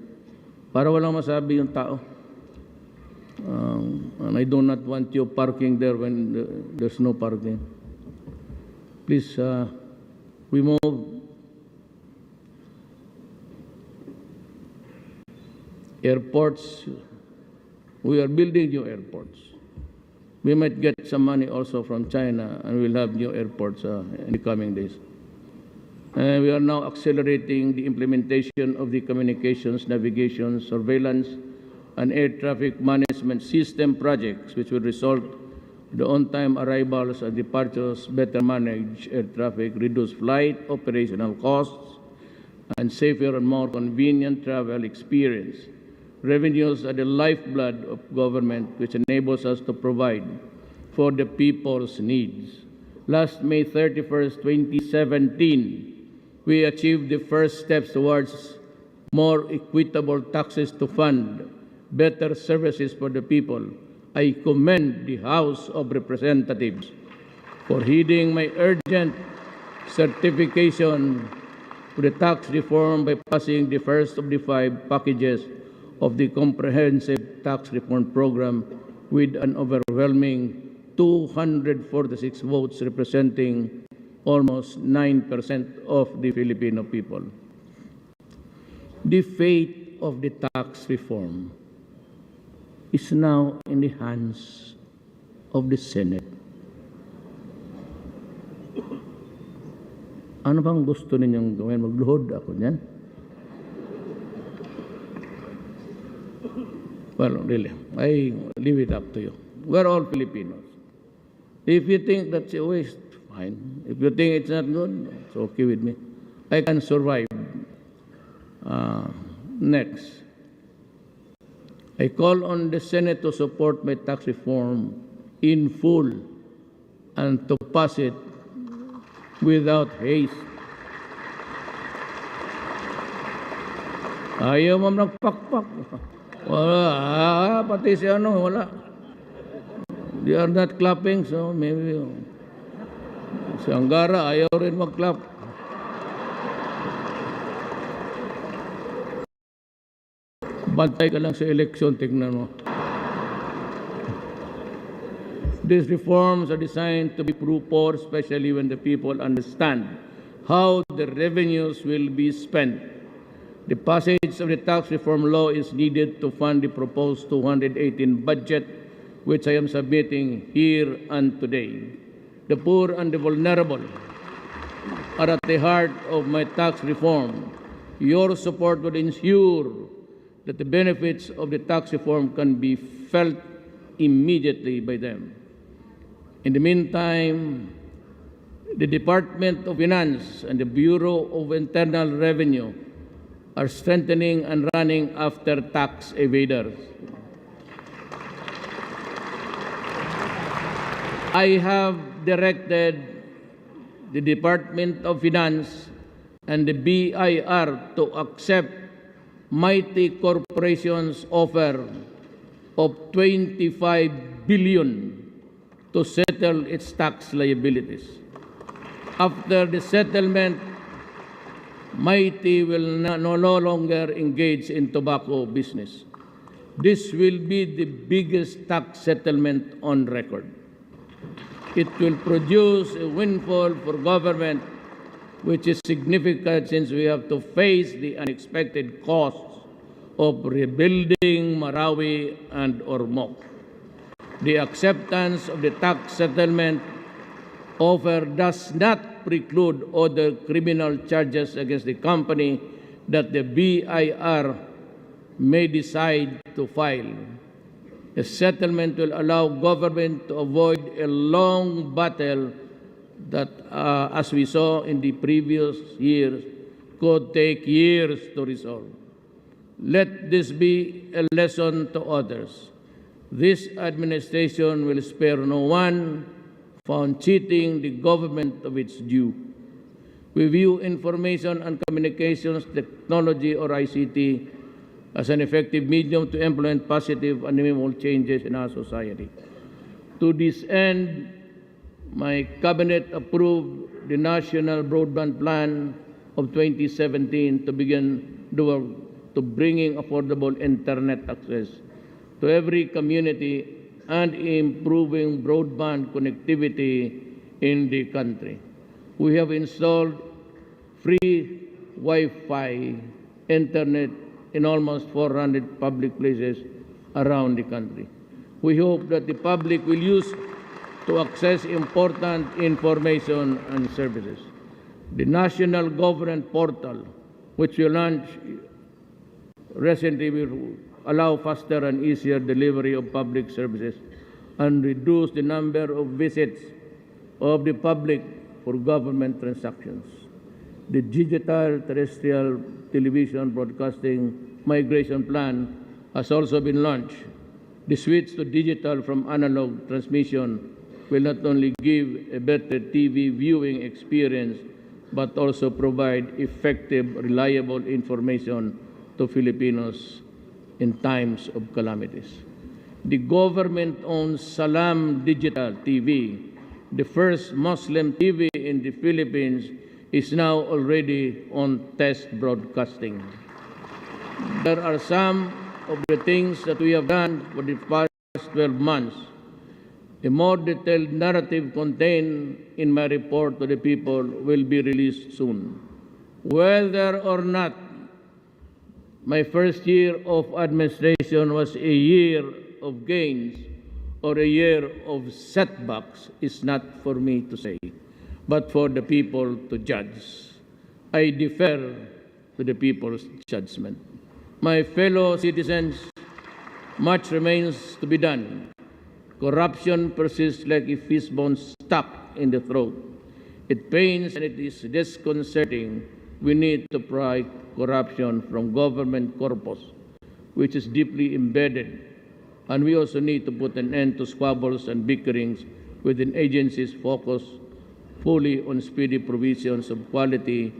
Para walang masabi yung tao. And I do not want you parking there when there's no parking. Please, we move. Airports. We are building new airports. We might get some money also from China, and we'll have new airports in the coming days. We are now accelerating the implementation of the communications, navigation, surveillance, and air traffic management system projects, which will result in the on-time arrivals and departures, better manage air traffic, reduce flight operational costs, and safer and more convenient travel experience. Revenues are the lifeblood of government, which enables us to provide for the people's needs. Last May 31st, 2017, we achieved the first steps towards more equitable taxes to fund better services for the people. I commend the House of Representatives for heeding my urgent certification to the tax reform by passing the first of the 5 packages of the Comprehensive Tax Reform Program with an overwhelming 246 votes, representing almost 9% of the Filipino people. The fate of the tax reform is now in the hands of the Senate. Ano bang gusto ninyong gawin? Magluhod ako niyan? Well, really, I leave it up to you. We're all Filipinos. If you think that's a waste, fine. If you think it's not good, it's okay with me. I can survive. Next. I call on the Senate to support my tax reform in full and to pass it without haste. Ayaw mo nagpakpak. Wala, pati si ano, wala. They are not clapping, so maybe si Anggara ayaw rin mag-clap. Bantay ka lang sa eleksyon, tignan mo. These reforms are designed to be poor, especially when the people understand how the revenues will be spent. The passage of the tax reform law is needed to fund the proposed 218 budget, which I am submitting here and today. The poor and the vulnerable are at the heart of my tax reform. Your support will ensure that the benefits of the tax reform can be felt immediately by them. In the meantime, the Department of Finance and the Bureau of Internal Revenue are strengthening and running after tax evaders. I have directed the Department of Finance and the BIR to accept mighty corporations' offer of 25 billion to settle its tax liabilities. After the settlement, Mighty will no longer engage in tobacco business. This will be the biggest tax settlement on record. It will produce a windfall for government, which is significant since we have to face the unexpected costs of rebuilding Marawi and Ormoc. The acceptance of the tax settlement offer does not preclude other criminal charges against the company that the BIR may decide to file. A settlement will allow government to avoid a long battle that, as we saw in the previous years, could take years to resolve. Let this be a lesson to others. This administration will spare no one found cheating the government of its due. We view information and communications technology, or ICT, as an effective medium to implement positive and meaningful changes in our society. To this end, my cabinet approved the National Broadband Plan of 2017 to begin the work to bringing affordable internet access to every community and improving broadband connectivity in the country. We have installed free Wi-Fi internet in almost 400 public places around the country. We hope that the public will use to access important information and services. The National Government Portal, which we launched recently, will allow faster and easier delivery of public services and reduce the number of visits of the public for government transactions. The Digital Terrestrial Television Broadcasting Migration Plan has also been launched. The switch to digital from analog transmission will not only give a better TV viewing experience, but also provide effective, reliable information to Filipinos in times of calamities. The government-owned Salam Digital TV, the first Muslim TV in the Philippines, is now already on test broadcasting. There are some of the things that we have done for the past 12 months. A more detailed narrative contained in my report to the people will be released soon. Whether or not my first year of administration was a year of gains or a year of setbacks is not for me to say, but for the people to judge. I defer to the people's judgment. My fellow citizens, much remains to be done. Corruption persists like a fishbone stuck in the throat. It pains and it is disconcerting. We need to pry corruption from government corpus, which is deeply embedded. And we also need to put an end to squabbles and bickerings within agencies focused fully on speedy provisions of quality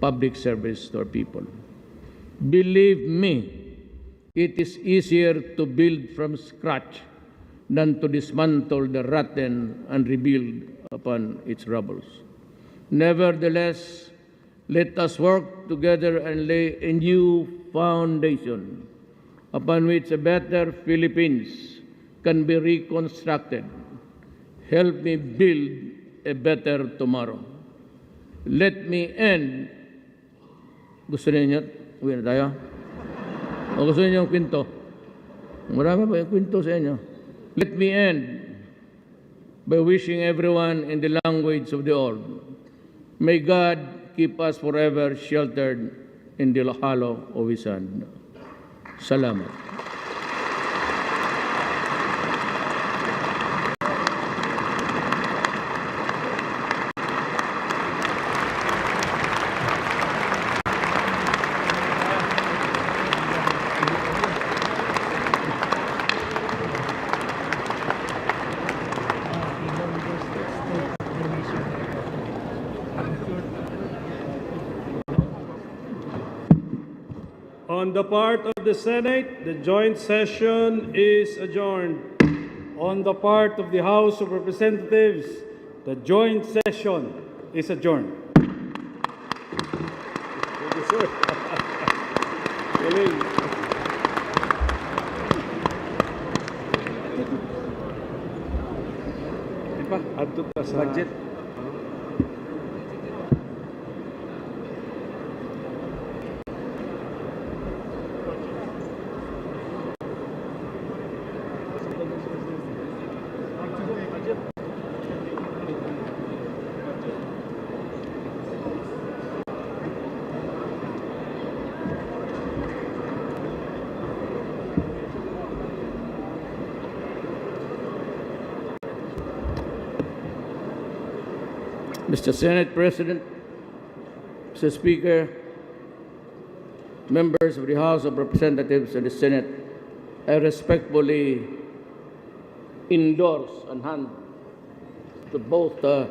public service to our people. Believe me, it is easier to build from scratch than to dismantle the rotten and rebuild upon its rubbles. Nevertheless, let us work together and lay a new foundation upon which a better Philippines can be reconstructed. Help me build a better tomorrow. Let me end. Gusto niyo? Uwi na tayo? O gusto niyo yung kwento? Marami ba yung kwento sa inyo? Let me end by wishing everyone in the language of the old. May God keep us forever sheltered in the hollow of His hand. Salamat. On the part of the Senate, the joint session is adjourned. On the part of the House of Representatives, the joint session is adjourned. Thank you, sir. Galing. Di ba? Adto ta sa budget. Mr. Senate President, Mr. Speaker, members of the House of Representatives and the Senate, I respectfully endorse and hand to both the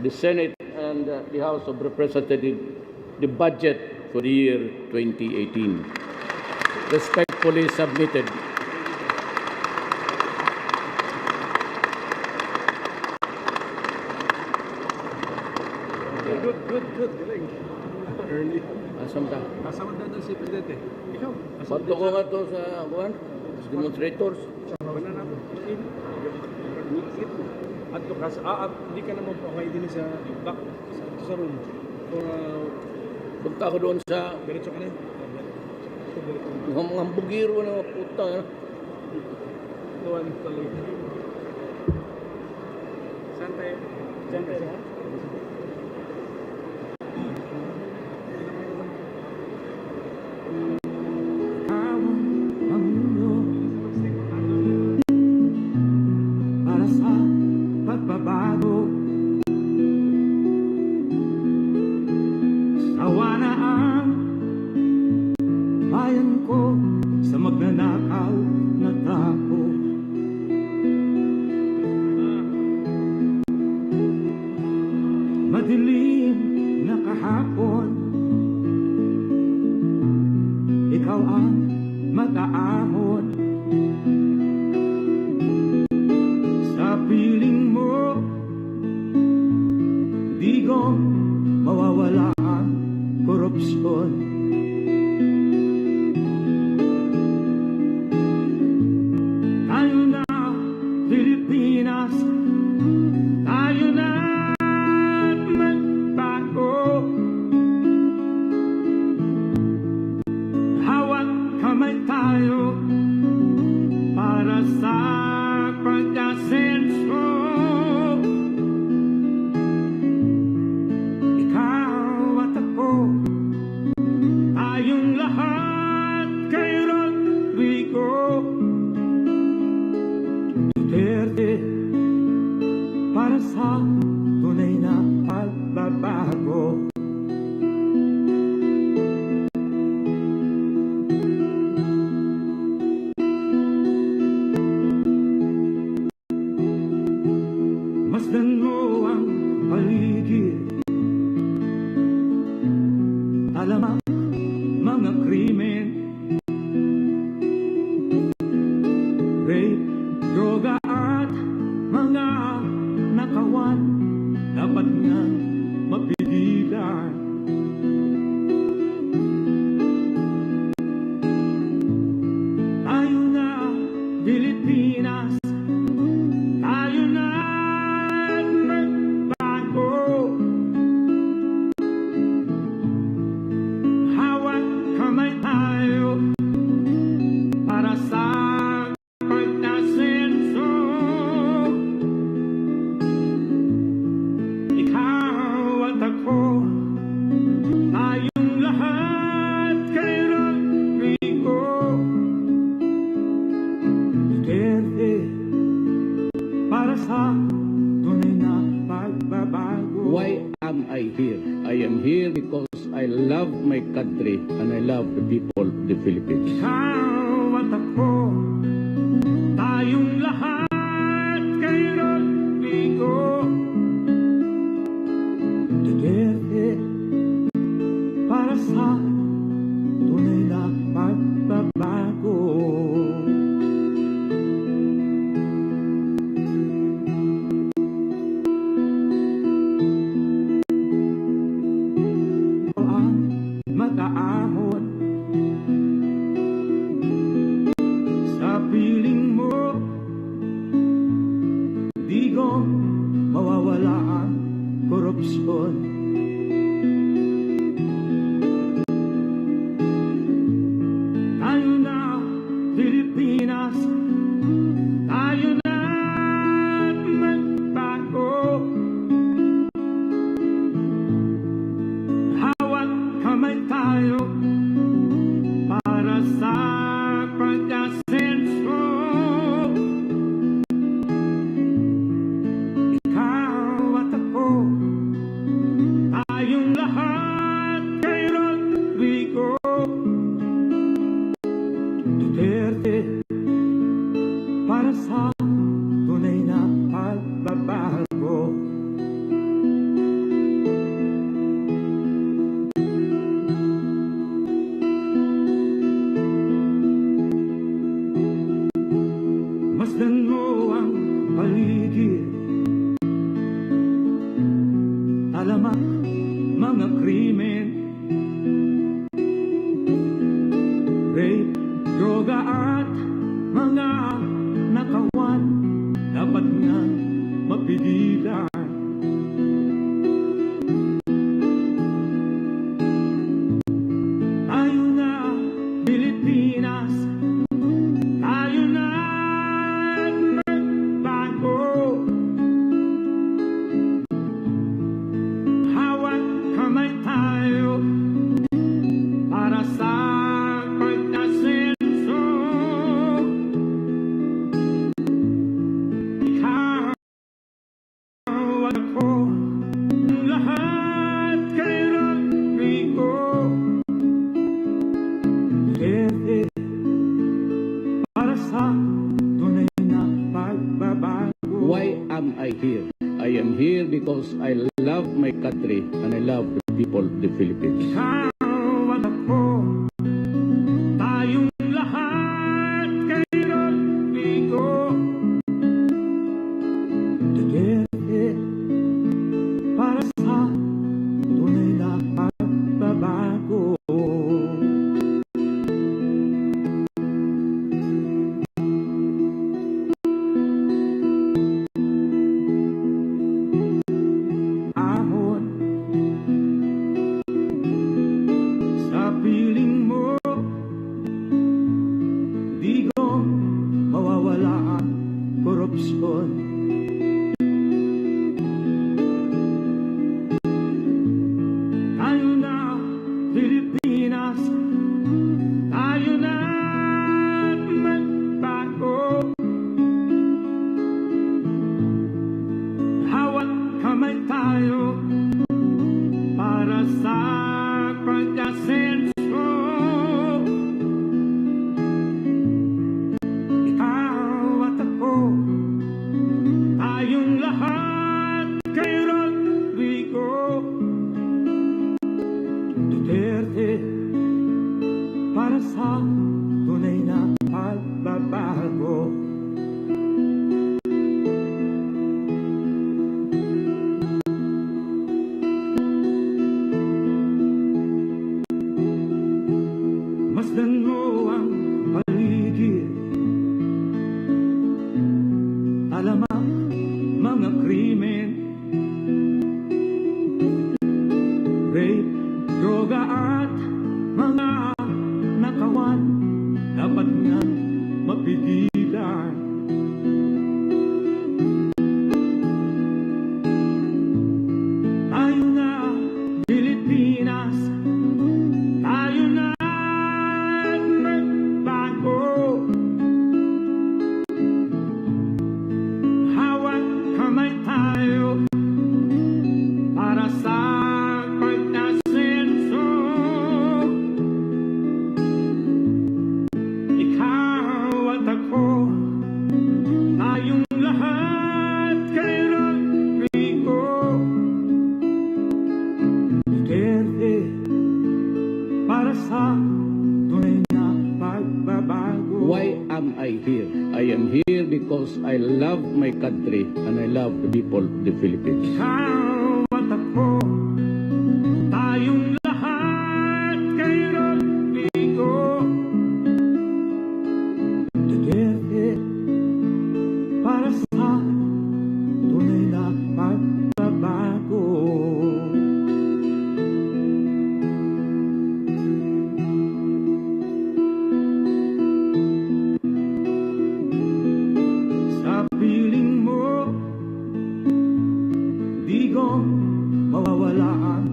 Senate and the House of Representatives the budget for the year 2018. Respectfully submitted. Good. Galing. Early. Asam ta? Kasama na si Presidente. Ikaw. Bato ko nga to sa demonstrators. Wala na po. At to kas hindi ka naman po kayo din sa back sa room. Punta ko doon sa Diretso ka na. mga bugiro na mga puta. Tuwan tuloy. Sante. Sante. Para sa pagbabago, sawa na ang bayan ko sa magnanakaw na tao. Madilim na kahapon, ikaw ang mag-aahon sa piling mo. Digong mawawala ang korupsyon. Tayo na Pilipinas, tayo na magbago. Hawak kamay tayo para sa pagkasenso. Ikaw at ako, tayong lahat kay Rodrigo Duterte, para sa tunay na pagbabago. Masdan mo ang paligid, talamak mga krimen, rape, droga at mga nakawan, dapat nga mapigilan. Tayo na Pilipinas, tayo na magbago. Hawak kamay tayo para sa pagkasenso. Ikaw at ako, tayong lahat kay Rodrigo Duterte, para sa tunay na pagbabago. Why am I here? I am here because I love my country and I love the people of the Philippines. Ikaw at ako, tayong lahat kay Rodrigo Duterte, para sa Duterte para sa tunay na pagbabago. Masdan mo ang paligid, alamak mga krimen, rape, droga at mga nakawan, dapat nga mapigilan. Tayo na Pilipinas, tayo na magbago. Hawak kamay tayo para sa pagkasenso. Ikaw at ako, lahat kay Rodrigo Duterte para sa tunay na pagbabago. Why am I here? I am here because I love my country and I love the people of the Philippines. Ikaw at ako, tayong lahat kay Rodrigo Duterte para sa tunay na pagbabago. Ahon sa piling mo, digong mawawala ang korupsyon. Tayo na Pilipinas, tayo na magbago. Hawak kamay tayo para sa pagkasenso. Ikaw at ako, tayong lahat kay Rodrigo Duterte para sa tunay na pagbabago. Masdan mo ang paligid, alamak mga krimen, rape, droga at mga nakawan, dapat nga mapigilan. Tayo na Pilipinas, tayo na magbago. Hawak kamay tayo para sa pagkasenso. Ikaw at ako, tayong lahat kay Rodrigo Duterte para sa tunay na pagbabago. Why am I here? I am here because I love my country and I love the people of the Philippines. Ikaw at ako, tayong lahat kay Rodrigo Duterte para sa tunay na pagbabago. Sa piling mo, digong mawawala ang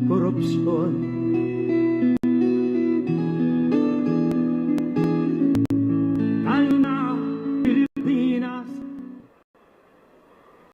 korupsyon.